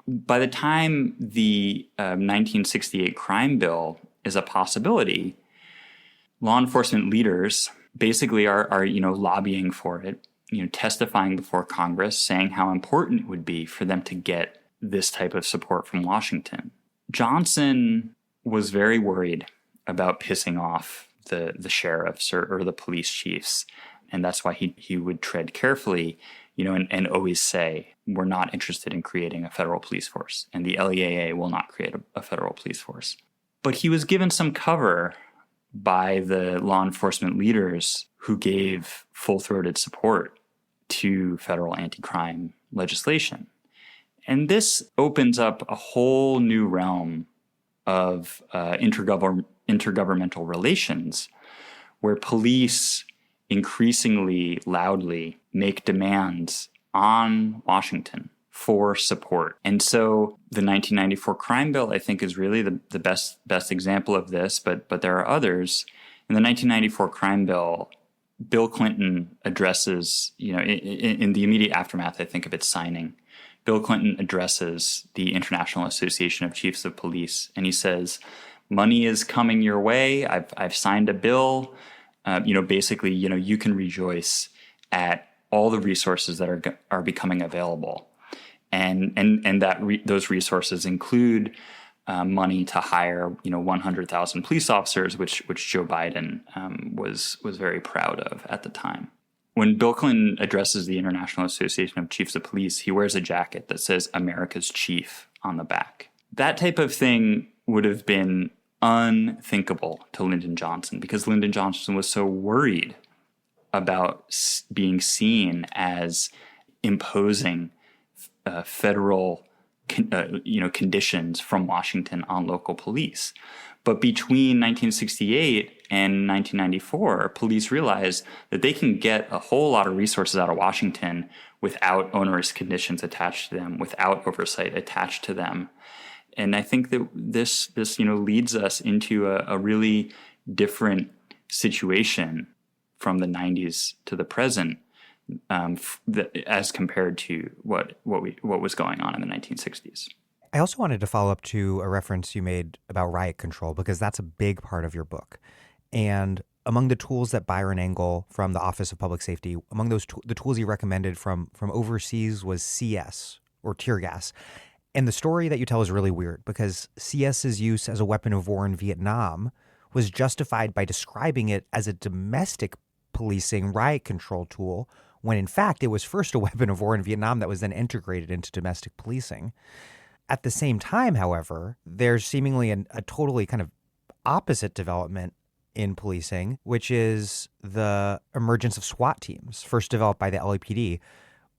By the time the 1968 crime bill is a possibility, law enforcement leaders basically are lobbying for it, testifying before Congress, saying how important it would be for them to get this type of support from Washington. Johnson was very worried about pissing off the sheriffs or the police chiefs, and that's why he would tread carefully, and always say, we're not interested in creating a federal police force, and the LEAA will not create a federal police force. But he was given some cover by the law enforcement leaders who gave full-throated support to federal anti-crime legislation. And this opens up a whole new realm of intergovernmental relations where police increasingly loudly make demands on Washington for support. And so the 1994 crime bill, I think, is really the best example of this, but there are others. In the 1994 crime bill, Bill Clinton addresses, in the immediate aftermath, I think, of its signing, Bill Clinton addresses the International Association of Chiefs of Police, and he says, money is coming your way. I've signed a bill. Basically, you can rejoice at all the resources that are becoming available. And that those resources include money to hire 100,000 police officers, which Joe Biden was very proud of at the time. When Bill Clinton addresses the International Association of Chiefs of Police, he wears a jacket that says America's Chief on the back. That type of thing would have been unthinkable to Lyndon Johnson because Lyndon Johnson was so worried about being seen as imposing federal conditions from Washington on local police. But between 1968 and 1994, police realized that they can get a whole lot of resources out of Washington without onerous conditions attached to them, without oversight attached to them. And I think that this leads us into a really different situation from the 90s to the present, as compared to what was going on in the 1960s. I also wanted to follow up to a reference you made about riot control, because that's a big part of your book. And among the tools that Byron Engel from the Office of Public Safety, among those the tools he recommended from overseas was CS, or tear gas. And the story that you tell is really weird because CS's use as a weapon of war in Vietnam was justified by describing it as a domestic policing riot control tool, when in fact it was first a weapon of war in Vietnam that was then integrated into domestic policing. At the same time, however, there's seemingly a totally kind of opposite development in policing, which is the emergence of SWAT teams, first developed by the LAPD,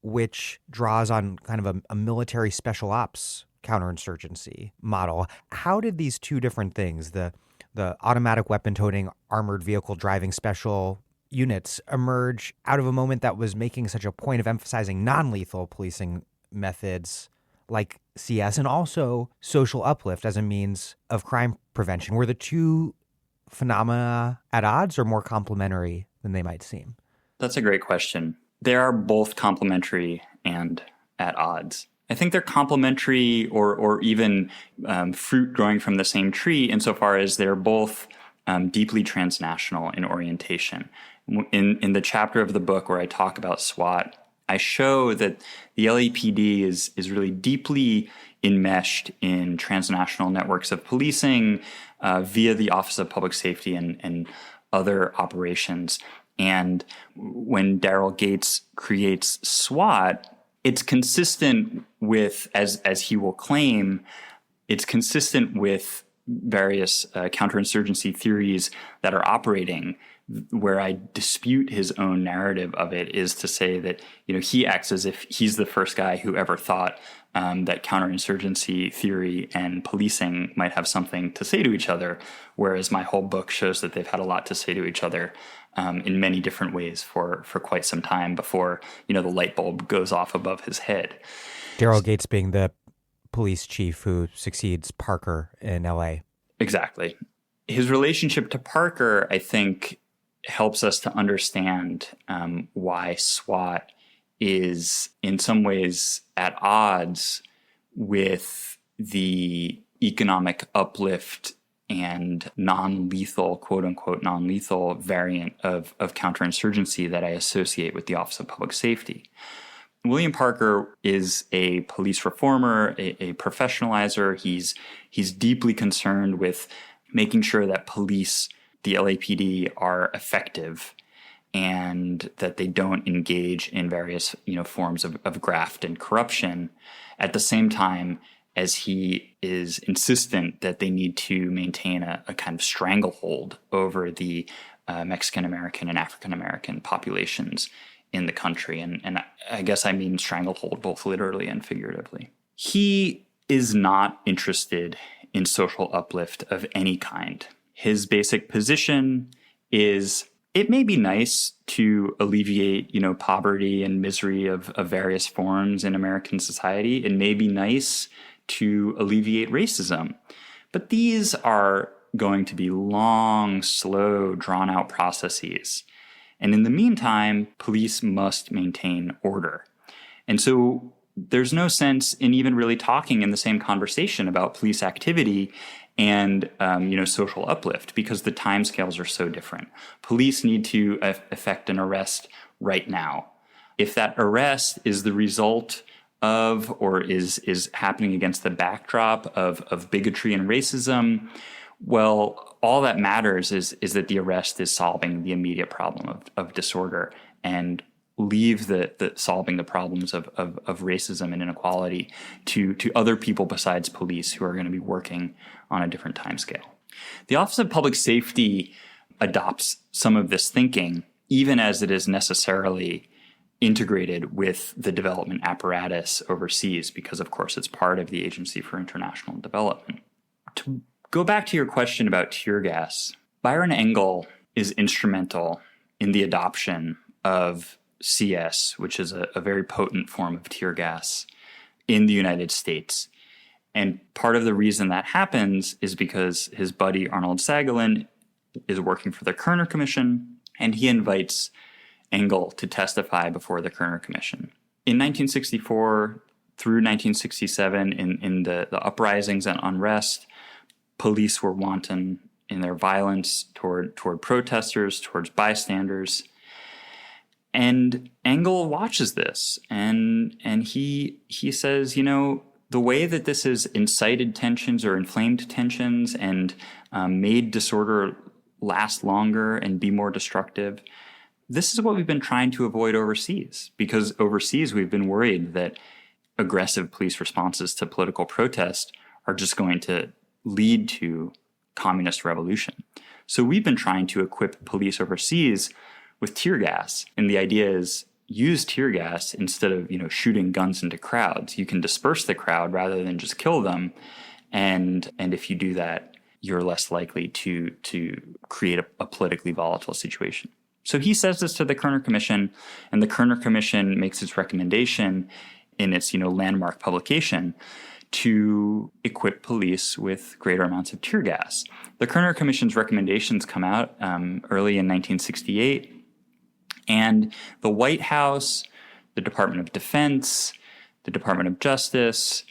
which draws on kind of a military special ops counterinsurgency model. How did these two different things, the automatic weapon toting, armored vehicle driving special units, emerge out of a moment that was making such a point of emphasizing non-lethal policing methods like CS and also social uplift as a means of crime prevention? Were the two phenomena at odds or more complementary than they might seem? That's a great question. They are both complementary and at odds. I think they're complementary or even fruit growing from the same tree insofar as they're both deeply transnational in orientation. In the chapter of the book where I talk about SWAT, I show that the LAPD is really deeply enmeshed in transnational networks of policing via the Office of Public Safety and other operations. And when Daryl Gates creates SWAT, it's consistent with, as he will claim, it's consistent with various counterinsurgency theories that are operating. Where I dispute his own narrative of it is to say that he acts as if he's the first guy who ever thought that counterinsurgency theory and policing might have something to say to each other, whereas my whole book shows that they've had a lot to say to each other in many different ways for quite some time before the light bulb goes off above his head. Daryl Gates being the police chief who succeeds Parker in L.A. Exactly. His relationship to Parker, I think, helps us to understand why SWAT is in some ways at odds with the economic uplift and non-lethal, quote-unquote non-lethal variant of counterinsurgency that I associate with the Office of Public Safety. William Parker is a police reformer, a professionalizer. He's deeply concerned with making sure that police, the LAPD, are effective and that they don't engage in various forms of graft and corruption. At the same time, as he is insistent that they need to maintain a kind of stranglehold over the Mexican-American and African-American populations in the country. And I guess I mean stranglehold both literally and figuratively. He is not interested in social uplift of any kind. His basic position is it may be nice to alleviate, poverty and misery of various forms in American society. It may be nice to alleviate racism. But these are going to be long, slow, drawn-out processes. And in the meantime, police must maintain order. And so there's no sense in even really talking in the same conversation about police activity and social uplift, because the timescales are so different. Police need to effect an arrest right now. If that arrest is the result of or is happening against the backdrop of bigotry and racism, well, all that matters is that the arrest is solving the immediate problem of disorder and leave the solving the problems of racism and inequality to other people besides police who are going to be working on a different timescale. The Office of Public Safety adopts some of this thinking, even as it is necessarily integrated with the development apparatus overseas, because, of course, it's part of the Agency for International Development. To go back to your question about tear gas, Byron Engel is instrumental in the adoption of CS, which is a very potent form of tear gas in the United States. And part of the reason that happens is because his buddy Arnold Sagalin is working for the Kerner Commission, and he invites Engel to testify before the Kerner Commission. In 1964 through 1967, in the uprisings and unrest, police were wanton in their violence toward protesters, towards bystanders. And Engel watches this, and he says, the way that this has incited tensions or inflamed tensions and made disorder last longer and be more destructive, this is what we've been trying to avoid overseas, because overseas we've been worried that aggressive police responses to political protest are just going to lead to communist revolution. So we've been trying to equip police overseas with tear gas. And the idea is use tear gas instead of, shooting guns into crowds. You can disperse the crowd rather than just kill them. And if you do that, you're less likely to create a politically volatile situation. So he says this to the Kerner Commission, and the Kerner Commission makes its recommendation in its, landmark publication to equip police with greater amounts of tear gas. The Kerner Commission's recommendations come out early in 1968, and the White House, the Department of Defense, the Department of Justice,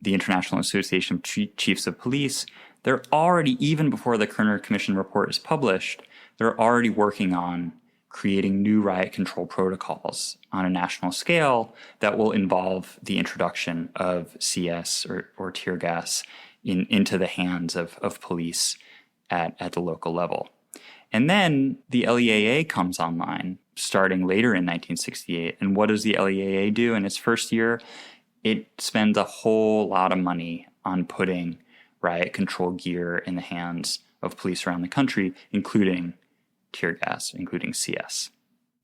the International Association of Chiefs of Police, they're already, even before the Kerner Commission report is published, they're already working on creating new riot control protocols on a national scale that will involve the introduction of CS or tear gas into the hands of police at the local level. And then the LEAA comes online starting later in 1968. And what does the LEAA do in its first year? It spends a whole lot of money on putting riot control gear in the hands of police around the country, including tear gas, including CS.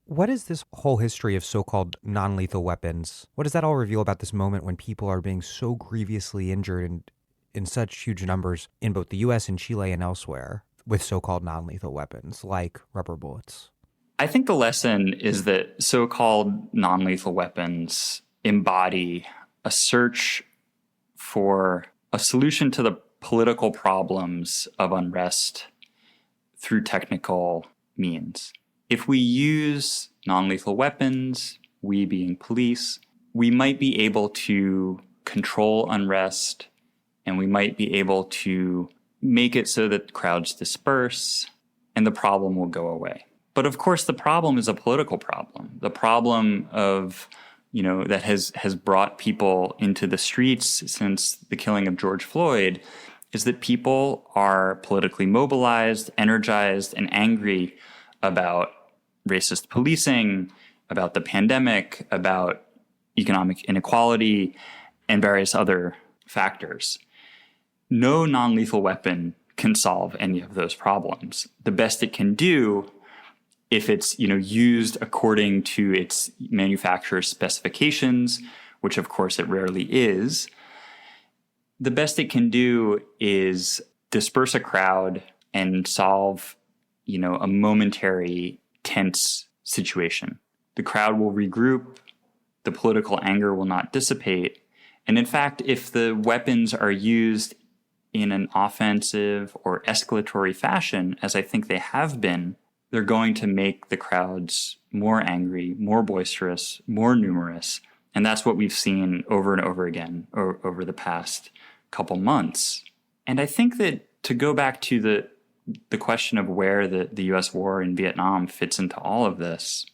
What is this whole history of so-called non-lethal weapons? What does that all reveal about this moment when people are being so grievously injured in such huge numbers in both the U.S. and Chile and elsewhere with so-called non-lethal weapons like rubber bullets? I think the lesson is that so-called non-lethal weapons embody a search for a solution to the political problems of unrest through technical means. If we use non-lethal weapons, we being police, we might be able to control unrest, and we might be able to make it so that crowds disperse and the problem will go away. But of course, the problem is a political problem. The problem of, that has brought people into the streets since the killing of George Floyd is that people are politically mobilized, energized, and angry about racist policing, about the pandemic, about economic inequality, and various other factors. No non-lethal weapon can solve any of those problems. The best it can do, if it's used according to its manufacturer's specifications, which of course it rarely is, the best it can do is disperse a crowd and solve a momentary tense situation. The crowd will regroup, the political anger will not dissipate, and in fact, if the weapons are used in an offensive or escalatory fashion, as I think they have been, they're going to make the crowds more angry, more boisterous, more numerous. And that's what we've seen over and over again over the past couple months. And I think that to go back to the question of where the U.S. war in Vietnam fits into all of this,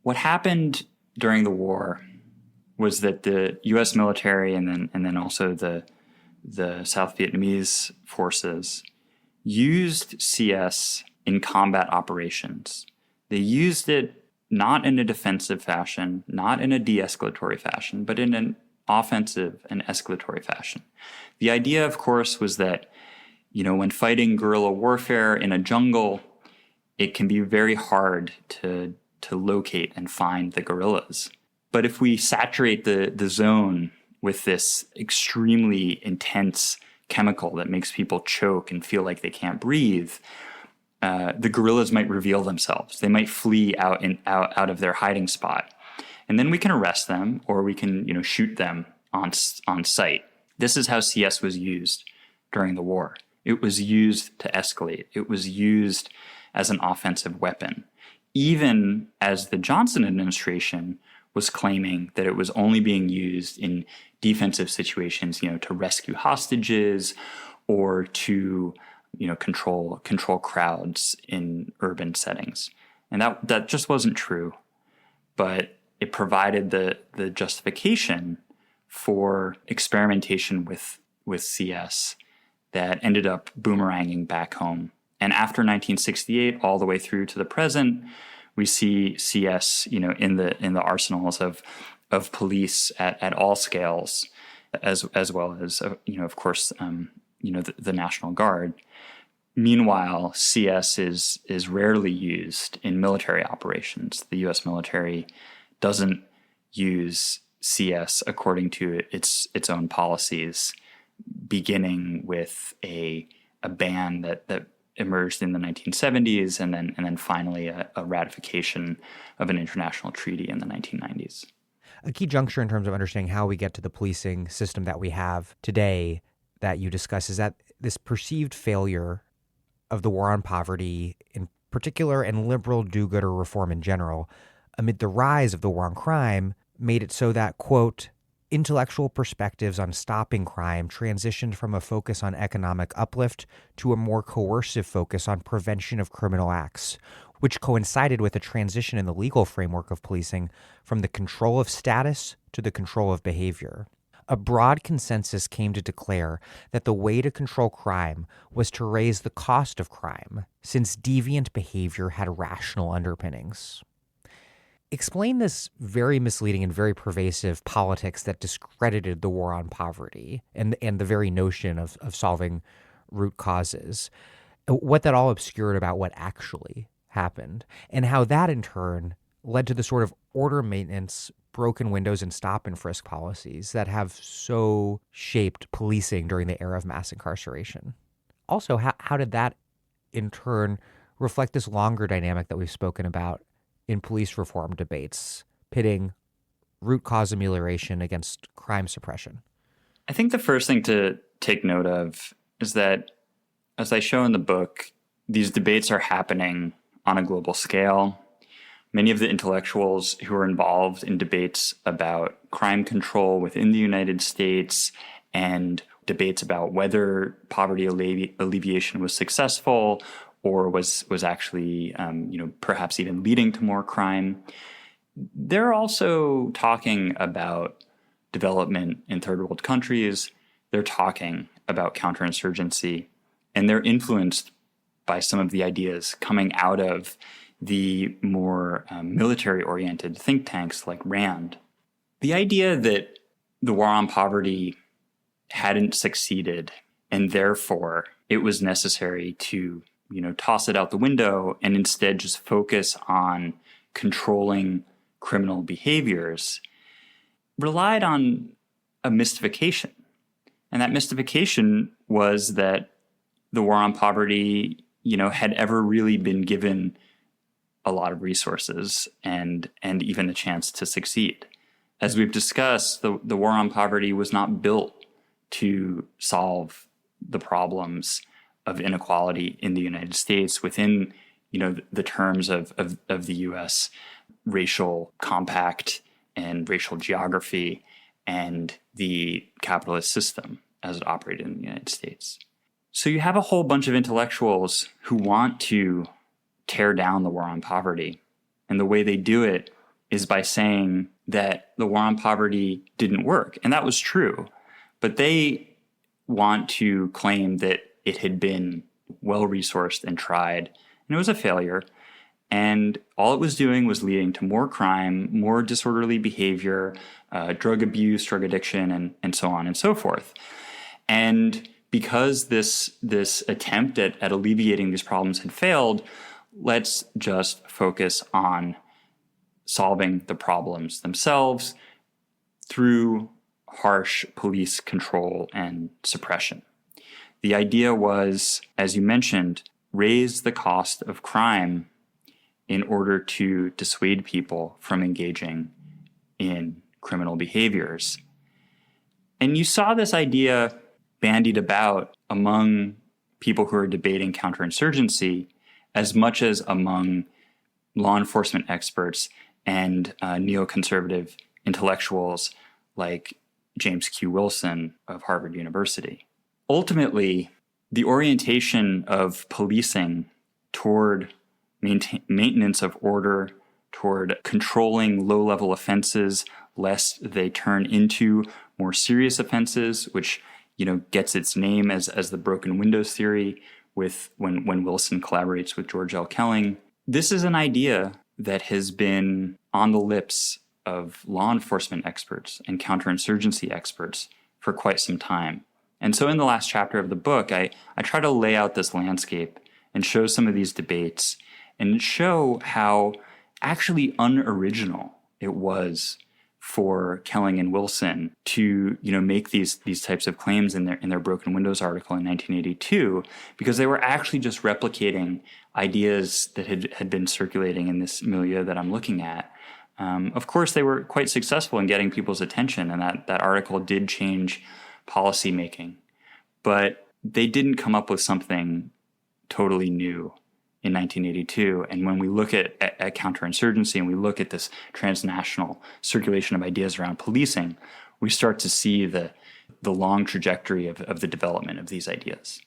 what happened during the war was that the U.S. military and then also the South Vietnamese forces used CS in combat operations. They used it not in a defensive fashion, not in a de-escalatory fashion, but in an offensive and escalatory fashion. The idea, of course, was that, when fighting guerrilla warfare in a jungle, it can be very hard to locate and find the guerrillas. But if we saturate the zone with this extremely intense chemical that makes people choke and feel like they can't breathe, the guerrillas might reveal themselves. They might flee out of their hiding spot. And then we can arrest them, or we can shoot them on sight. This is how CS was used during the war. It was used to escalate. It was used as an offensive weapon. Even as the Johnson administration was claiming that it was only being used in defensive situations, to rescue hostages or to, control crowds in urban settings. And that just wasn't true. But it provided the justification for experimentation with CS that ended up boomeranging back home. And after 1968, all the way through to the present, we see CS, in the arsenals of police at all scales, as well as of course, the National Guard. Meanwhile, CS is rarely used in military operations. The U.S. military doesn't use CS according to its own policies, beginning with a ban that emerged in the 1970s, and then finally a ratification of an international treaty in the 1990s. A key juncture in terms of understanding how we get to the policing system that we have today that you discuss is that this perceived failure of the war on poverty in particular and liberal do-gooder reform in general amid the rise of the war on crime made it so that, quote, intellectual perspectives on stopping crime transitioned from a focus on economic uplift to a more coercive focus on prevention of criminal acts, which coincided with a transition in the legal framework of policing from the control of status to the control of behavior. A broad consensus came to declare that the way to control crime was to raise the cost of crime, since deviant behavior had rational underpinnings. Explain this very misleading and very pervasive politics that discredited the war on poverty and the very notion of solving root causes, what that all obscured about what actually happened, and how that in turn led to the sort of order maintenance, broken windows and stop and frisk policies that have so shaped policing during the era of mass incarceration. Also, how did that in turn reflect this longer dynamic that we've spoken about in police reform debates, pitting root cause amelioration against crime suppression? I think the first thing to take note of is that, as I show in the book, these debates are happening on a global scale. Many of the intellectuals who are involved in debates about crime control within the United States and debates about whether poverty alleviation was successful or was actually, perhaps even leading to more crime. They're also talking about development in third world countries. They're talking about counterinsurgency, and they're influenced by some of the ideas coming out of the more military-oriented think tanks like RAND. The idea that the war on poverty hadn't succeeded, and therefore it was necessary to, toss it out the window and instead just focus on controlling criminal behaviors, relied on a mystification. And that mystification was that the war on poverty, had ever really been given a lot of resources and even a chance to succeed. As we've discussed, the war on poverty was not built to solve the problems of inequality in the United States within, the terms of the U.S. racial compact and racial geography and the capitalist system as it operated in the United States. So you have a whole bunch of intellectuals who want to tear down the war on poverty. And the way they do it is by saying that the war on poverty didn't work. And that was true. But they want to claim that it had been well-resourced and tried, and it was a failure. And all it was doing was leading to more crime, more disorderly behavior, drug abuse, drug addiction, and so on and so forth. And because this attempt at alleviating these problems had failed, let's just focus on solving the problems themselves through harsh police control and suppression. The idea was, as you mentioned, raise the cost of crime in order to dissuade people from engaging in criminal behaviors. And you saw this idea bandied about among people who are debating counterinsurgency as much as among law enforcement experts and neoconservative intellectuals like James Q. Wilson of Harvard University. Ultimately, the orientation of policing toward maintenance of order, toward controlling low-level offenses lest they turn into more serious offenses, which gets its name as the broken windows theory with when Wilson collaborates with George L. Kelling. This is an idea that has been on the lips of law enforcement experts and counterinsurgency experts for quite some time. And so in the last chapter of the book, I try to lay out this landscape and show some of these debates and show how actually unoriginal it was for Kelling and Wilson to, make these types of claims in their Broken Windows article in 1982, because they were actually just replicating ideas that had been circulating in this milieu that I'm looking at. Of course, they were quite successful in getting people's attention, and that article did change policy making, but they didn't come up with something totally new in 1982. And when we look at counterinsurgency and we look at this transnational circulation of ideas around policing, we start to see the long trajectory of the development of these ideas.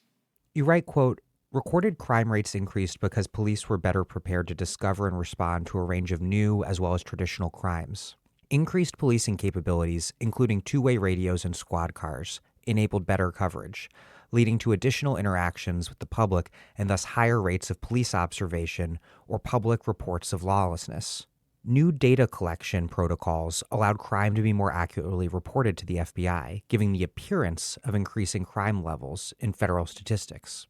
You write, quote, "Recorded crime rates increased because police were better prepared to discover and respond to a range of new as well as traditional crimes. Increased policing capabilities, including two-way radios and squad cars, enabled better coverage, leading to additional interactions with the public and thus higher rates of police observation or public reports of lawlessness. New data collection protocols allowed crime to be more accurately reported to the FBI, giving the appearance of increasing crime levels in federal statistics."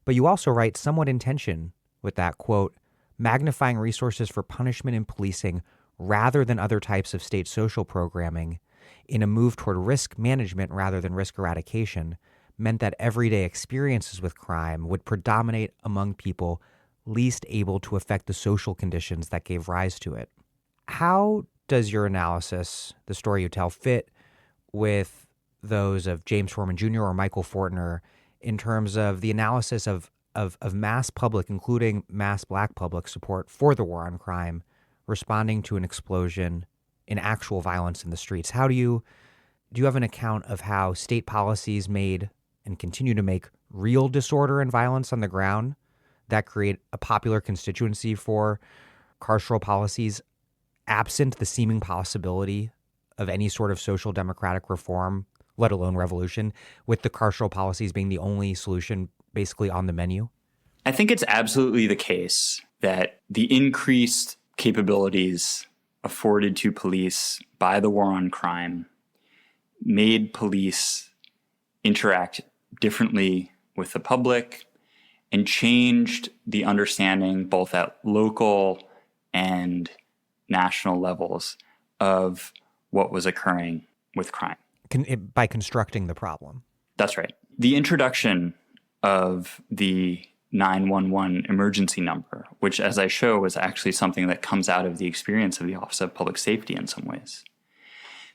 But you also write, somewhat in tension with that, quote, "Magnifying resources for punishment and policing rather than other types of state social programming in a move toward risk management rather than risk eradication meant that everyday experiences with crime would predominate among people least able to affect the social conditions that gave rise to it." How does your analysis, the story you tell, fit with those of James Foreman Jr. or Michael Fortner in terms of the analysis of mass public, including mass Black public support for the war on crime, responding to an explosion in actual violence in the streets? Do you have an account of how state policies made and continue to make real disorder and violence on the ground that create a popular constituency for carceral policies, absent the seeming possibility of any sort of social democratic reform, let alone revolution, with the carceral policies being the only solution basically on the menu? I think it's absolutely the case that the increased capabilities afforded to police by the war on crime made police interact differently with the public and changed the understanding both at local and national levels of what was occurring with crime. By constructing the problem. That's right. The introduction of the 911 emergency number, which, as I show, was actually something that comes out of the experience of the Office of Public Safety in some ways.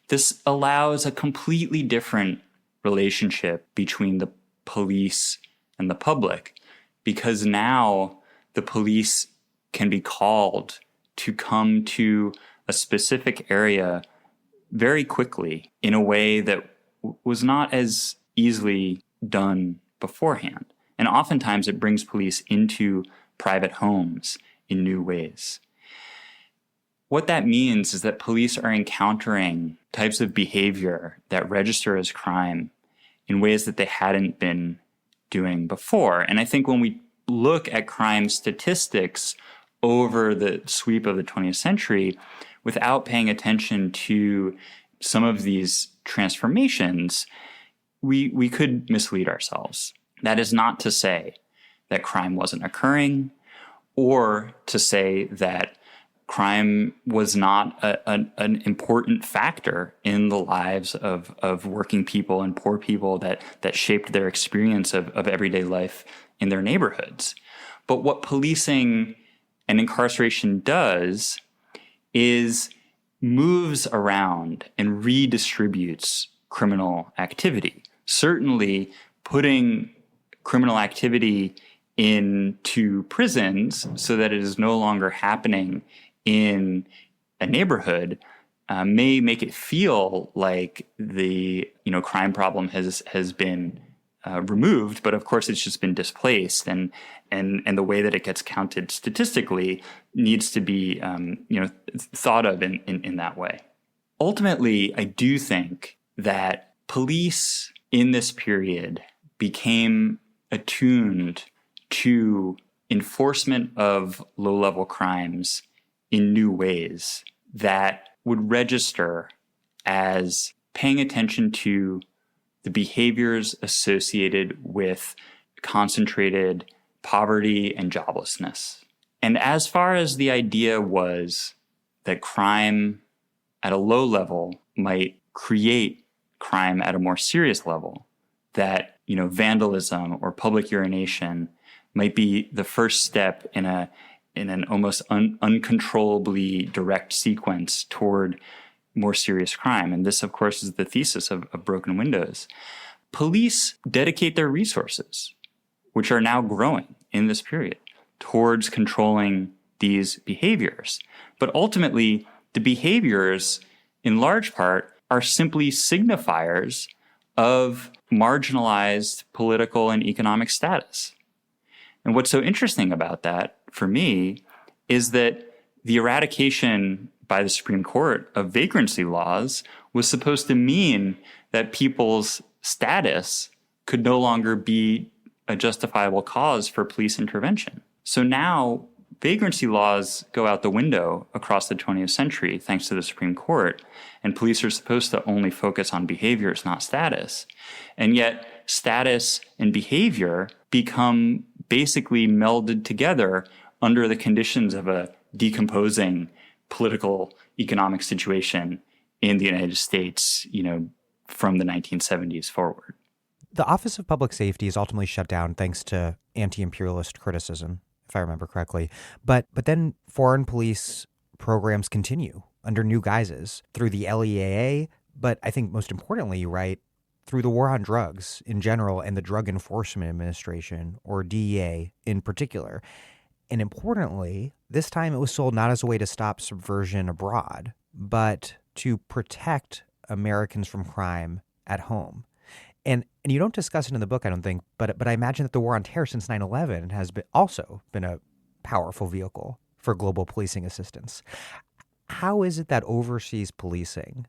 This allows a completely different relationship between the police and the public, because now the police can be called to come to a specific area very quickly in a way that was not as easily done beforehand. And oftentimes it brings police into private homes in new ways. What that means is that police are encountering types of behavior that register as crime in ways that they hadn't been doing before. And I think when we look at crime statistics over the sweep of the 20th century, without paying attention to some of these transformations, we could mislead ourselves. That is not to say that crime wasn't occurring, or to say that crime was not an important factor in the lives of working people and poor people that shaped their experience of everyday life in their neighborhoods. But what policing and incarceration does is moves around and redistributes criminal activity. Certainly, putting criminal activity into prisons so that it is no longer happening in a neighborhood may make it feel like the crime problem has been removed, but of course it's just been displaced, and the way that it gets counted statistically needs to be thought of in that way. Ultimately, I do think that police in this period became attuned to enforcement of low-level crimes in new ways that would register as paying attention to the behaviors associated with concentrated poverty and joblessness. And as far as the idea was that crime at a low level might create crime at a more serious level, that vandalism or public urination might be the first step in an almost uncontrollably direct sequence toward more serious crime. And this, of course, is the thesis of Broken Windows. Police dedicate their resources, which are now growing in this period, towards controlling these behaviors. But ultimately, the behaviors, in large part, are simply signifiers of marginalized political and economic status. And what's so interesting about that, for me, is that the eradication by the Supreme Court of vagrancy laws was supposed to mean that people's status could no longer be a justifiable cause for police intervention. So now vagrancy laws go out the window across the 20th century, thanks to the Supreme Court, and police are supposed to only focus on behaviors, not status. And yet status and behavior become basically melded together under the conditions of a decomposing political economic situation in the United States, from the 1970s forward. The Office of Public Safety is ultimately shut down thanks to anti-imperialist criticism, if I remember correctly. But then foreign police programs continue under new guises through the LEAA, but I think most importantly, right, through the war on drugs in general and the Drug Enforcement Administration, or DEA in particular. And importantly, this time it was sold not as a way to stop subversion abroad, but to protect Americans from crime at home. And you don't discuss it in the book, I don't think, but I imagine that the war on terror since 9/11 has also been a powerful vehicle for global policing assistance. How is it that overseas policing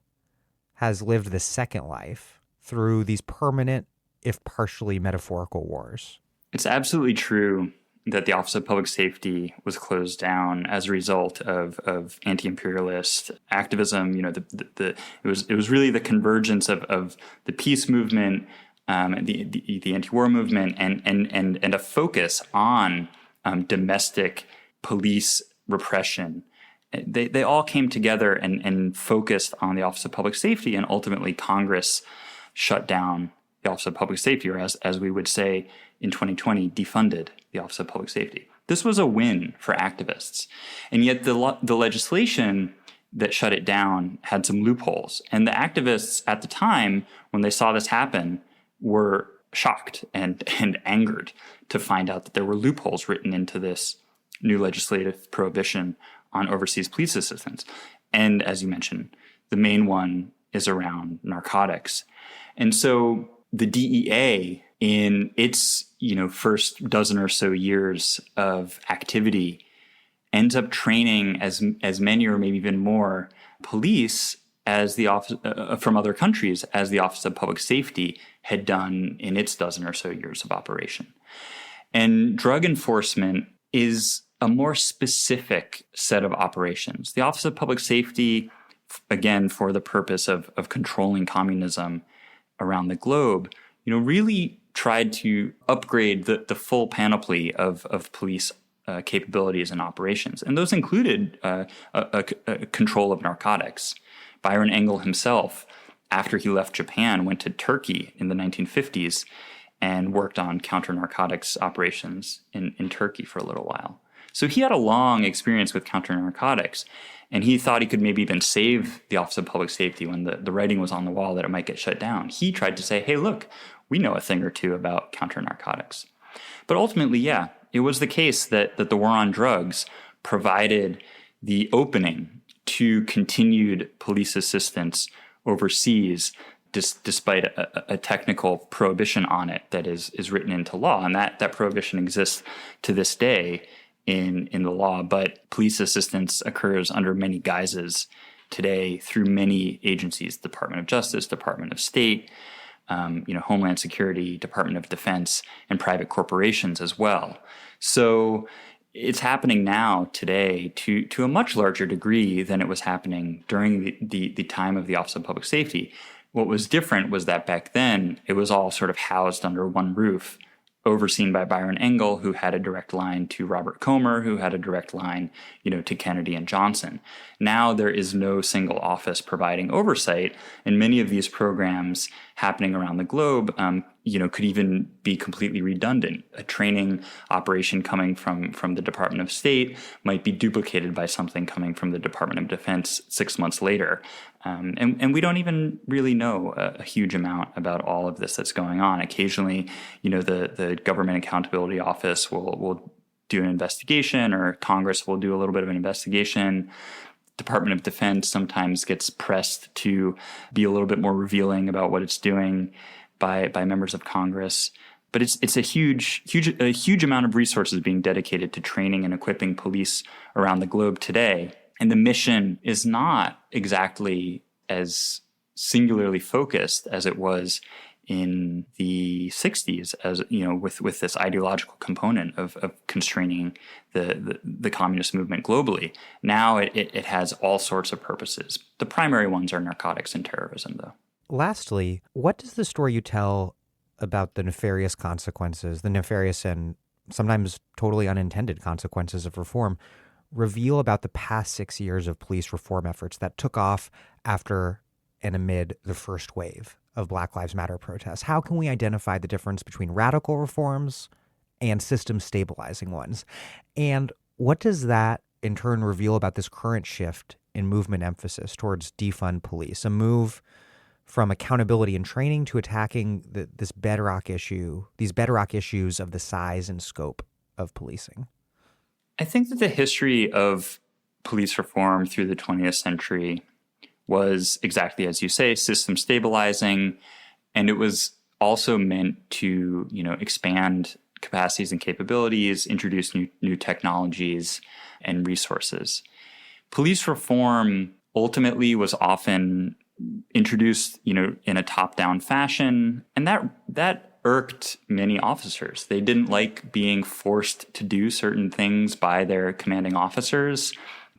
has lived the second life through these permanent, if partially metaphorical, wars? It's absolutely true that the Office of Public Safety was closed down as a result of anti-imperialist activism. It was really the convergence of the peace movement the anti-war movement, and a focus on domestic police repression. They all came together and focused on the Office of Public Safety, and ultimately Congress shut down the Office of Public Safety, or as we would say in 2020, defunded the Office of Public Safety. This was a win for activists. And yet the legislation that shut it down had some loopholes. And the activists at the time, when they saw this happen, were shocked and angered to find out that there were loopholes written into this new legislative prohibition on overseas police assistance. And as you mentioned, the main one is around narcotics. And so the DEA, in its first dozen or so years of activity, ends up training as many or maybe even more police as the office from other countries as the Office of Public Safety had done in its dozen or so years of operation. And drug enforcement is a more specific set of operations. The Office of Public Safety, again, for the purpose of controlling communism around the globe, really tried to upgrade the full panoply of police capabilities and operations. And those included a control of narcotics. Byron Engel himself, after he left Japan, went to Turkey in the 1950s and worked on counter-narcotics operations in Turkey for a little while. So he had a long experience with counter-narcotics, and he thought he could maybe even save the Office of Public Safety when the writing was on the wall that it might get shut down. He tried to say, hey, look, we know a thing or two about counter-narcotics. But ultimately, yeah, it was the case that the war on drugs provided the opening to continued police assistance overseas, despite a technical prohibition on it that is written into law. And that prohibition exists to this day in the law. But police assistance occurs under many guises today through many agencies: Department of Justice, Department of State, Homeland Security, Department of Defense, and private corporations as well. So it's happening now today to a much larger degree than it was happening during the time of the Office of Public Safety. What was different was that back then it was all sort of housed under one roof, overseen by Byron Engel, who had a direct line to Robert Comer, who had a direct line, to Kennedy and Johnson. Now there is no single office providing oversight, and many of these programs happening around the globe, could even be completely redundant. A training operation coming from the Department of State might be duplicated by something coming from the Department of Defense 6 months later. And we don't even really know a huge amount about all of this that's going on. Occasionally, the Government Accountability Office will do an investigation, or Congress will do a little bit of an investigation. Department of Defense sometimes gets pressed to be a little bit more revealing about what it's doing by members of Congress. But it's a huge amount of resources being dedicated to training and equipping police around the globe today. And the mission is not exactly as singularly focused as it was in the 60s, as with this ideological component of constraining the communist movement globally. Now it has all sorts of purposes. The primary ones are narcotics and terrorism, though. Lastly, what does the story you tell about the nefarious consequences, the nefarious and sometimes totally unintended consequences of reform, reveal about the past 6 years of police reform efforts that took off after and amid the first wave of Black Lives Matter protests? How can we identify the difference between radical reforms and system stabilizing ones? And what does that in turn reveal about this current shift in movement emphasis towards defund police, a move from accountability and training to attacking these bedrock issues of the size and scope of policing? I think that the history of police reform through the 20th century was exactly as you say, system stabilizing, and it was also meant to, expand capacities and capabilities, introduce new technologies and resources. Police reform ultimately was often introduced, in a top-down fashion, and that irked many officers. They didn't like being forced to do certain things by their commanding officers,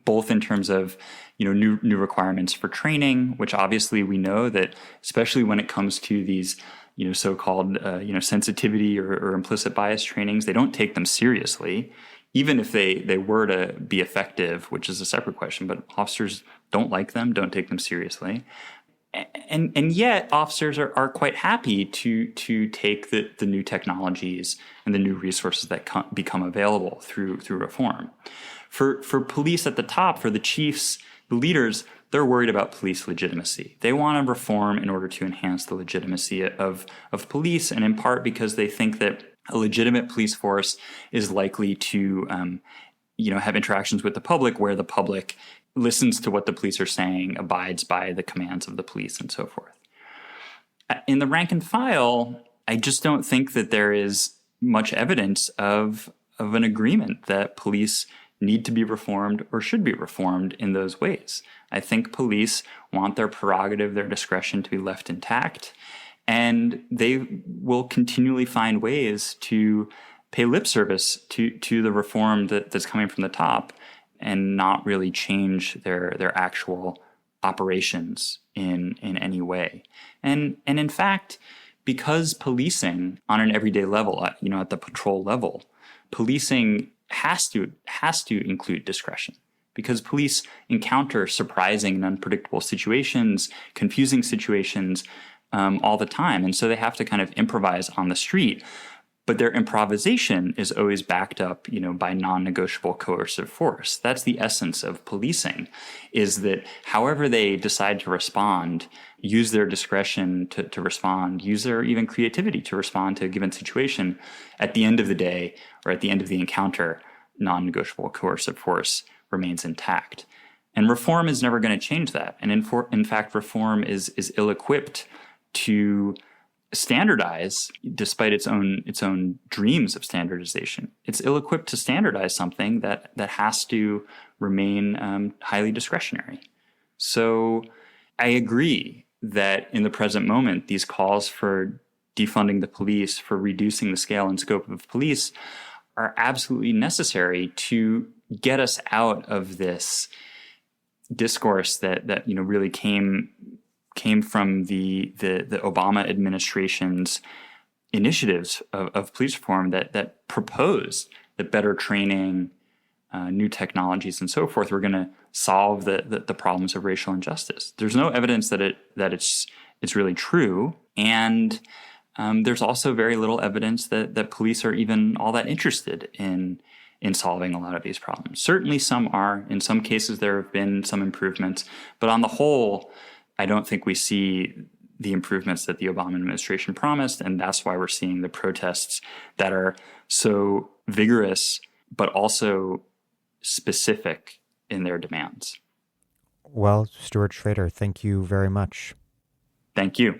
both in terms of new requirements for training, which obviously we know that, especially when it comes to these so-called, sensitivity or implicit bias trainings. They don't take them seriously, even if they were to be effective, which is a separate question. But officers don't like them, don't take them seriously. And yet officers are quite happy to take the new technologies and the new resources that become available through reform. For police at the top, for the chiefs, the leaders, they're worried about police legitimacy. They want to reform in order to enhance the legitimacy of police, and in part because they think that a legitimate police force is likely to have interactions with the public where the public listens to what the police are saying, abides by the commands of the police, and so forth. In the rank and file, I just don't think that there is much evidence of an agreement that police need to be reformed or should be reformed in those ways. I think police want their prerogative, their discretion to be left intact, and they will continually find ways to pay lip service to the reform that's coming from the top and not really change their actual operations in any way. And in fact, because policing on an everyday level, at the patrol level, policing has to include discretion, because police encounter surprising and unpredictable situations, confusing situations all the time. And so they have to kind of improvise on the street. But their improvisation is always backed up, by non-negotiable coercive force. That's the essence of policing, is that however they decide to respond, use their discretion to respond, use their even creativity to respond to a given situation, at the end of the day or at the end of the encounter, non-negotiable coercive force remains intact. And reform is never going to change that. And in fact, reform is ill-equipped to standardize, despite its own dreams of standardization. It's ill-equipped to standardize something that has to remain highly discretionary. So I agree that in the present moment, these calls for defunding the police, for reducing the scale and scope of police, are absolutely necessary to get us out of this discourse that really came from the Obama administration's initiatives of police reform that proposed that better training, new technologies, and so forth were going to solve the problems of racial injustice. There's no evidence that it's really true, and there's also very little evidence that police are even all that interested in solving a lot of these problems. Certainly some are. In some cases, there have been some improvements, but on the whole, I don't think we see the improvements that the Obama administration promised, and that's why we're seeing the protests that are so vigorous, but also specific in their demands. Well, Stuart Schrader, thank you very much. Thank you.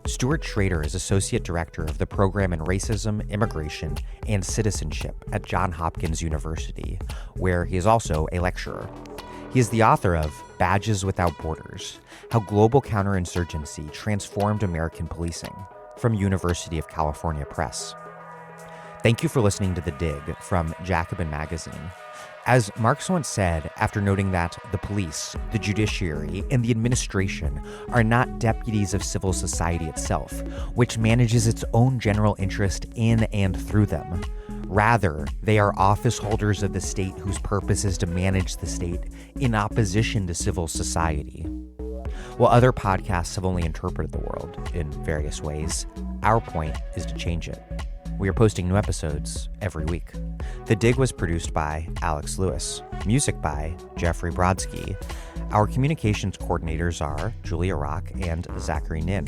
Stuart Schrader is Associate Director of the Program in Racism, Immigration, and Citizenship at Johns Hopkins University, where he is also a lecturer. He is the author of Badges Without Borders: How Global Counterinsurgency Transformed American Policing, from University of California Press. Thank you for listening to The Dig from Jacobin Magazine. As Marx once said, after noting that the police, the judiciary, and the administration are not deputies of civil society itself, which manages its own general interest in and through them. Rather, they are office holders of the state whose purpose is to manage the state in opposition to civil society. While other podcasts have only interpreted the world in various ways, our point is to change it. We are posting new episodes every week. The Dig was produced by Alex Lewis. Music by Jeffrey Brodsky. Our communications coordinators are Julia Rock and Zachary Nin.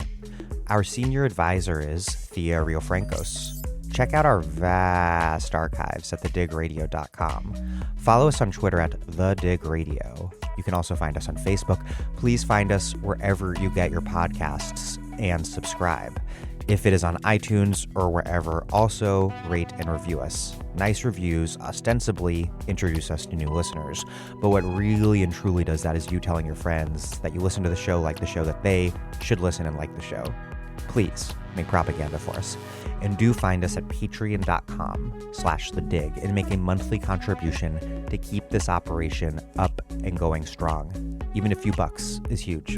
Our senior advisor is Thea Riofrancos. Check out our vast archives at thedigradio.com. Follow us on Twitter at thedigradio. You can also find us on Facebook. Please find us wherever you get your podcasts and subscribe. If it is on iTunes or wherever, also rate and review us. Nice reviews ostensibly introduce us to new listeners, but what really and truly does that is you telling your friends that you listen to the show, like the show, that they should listen and like the show. please make propaganda for us. And do find us at patreon.com/thedig and make a monthly contribution to keep this operation up and going strong. Even a few bucks is huge.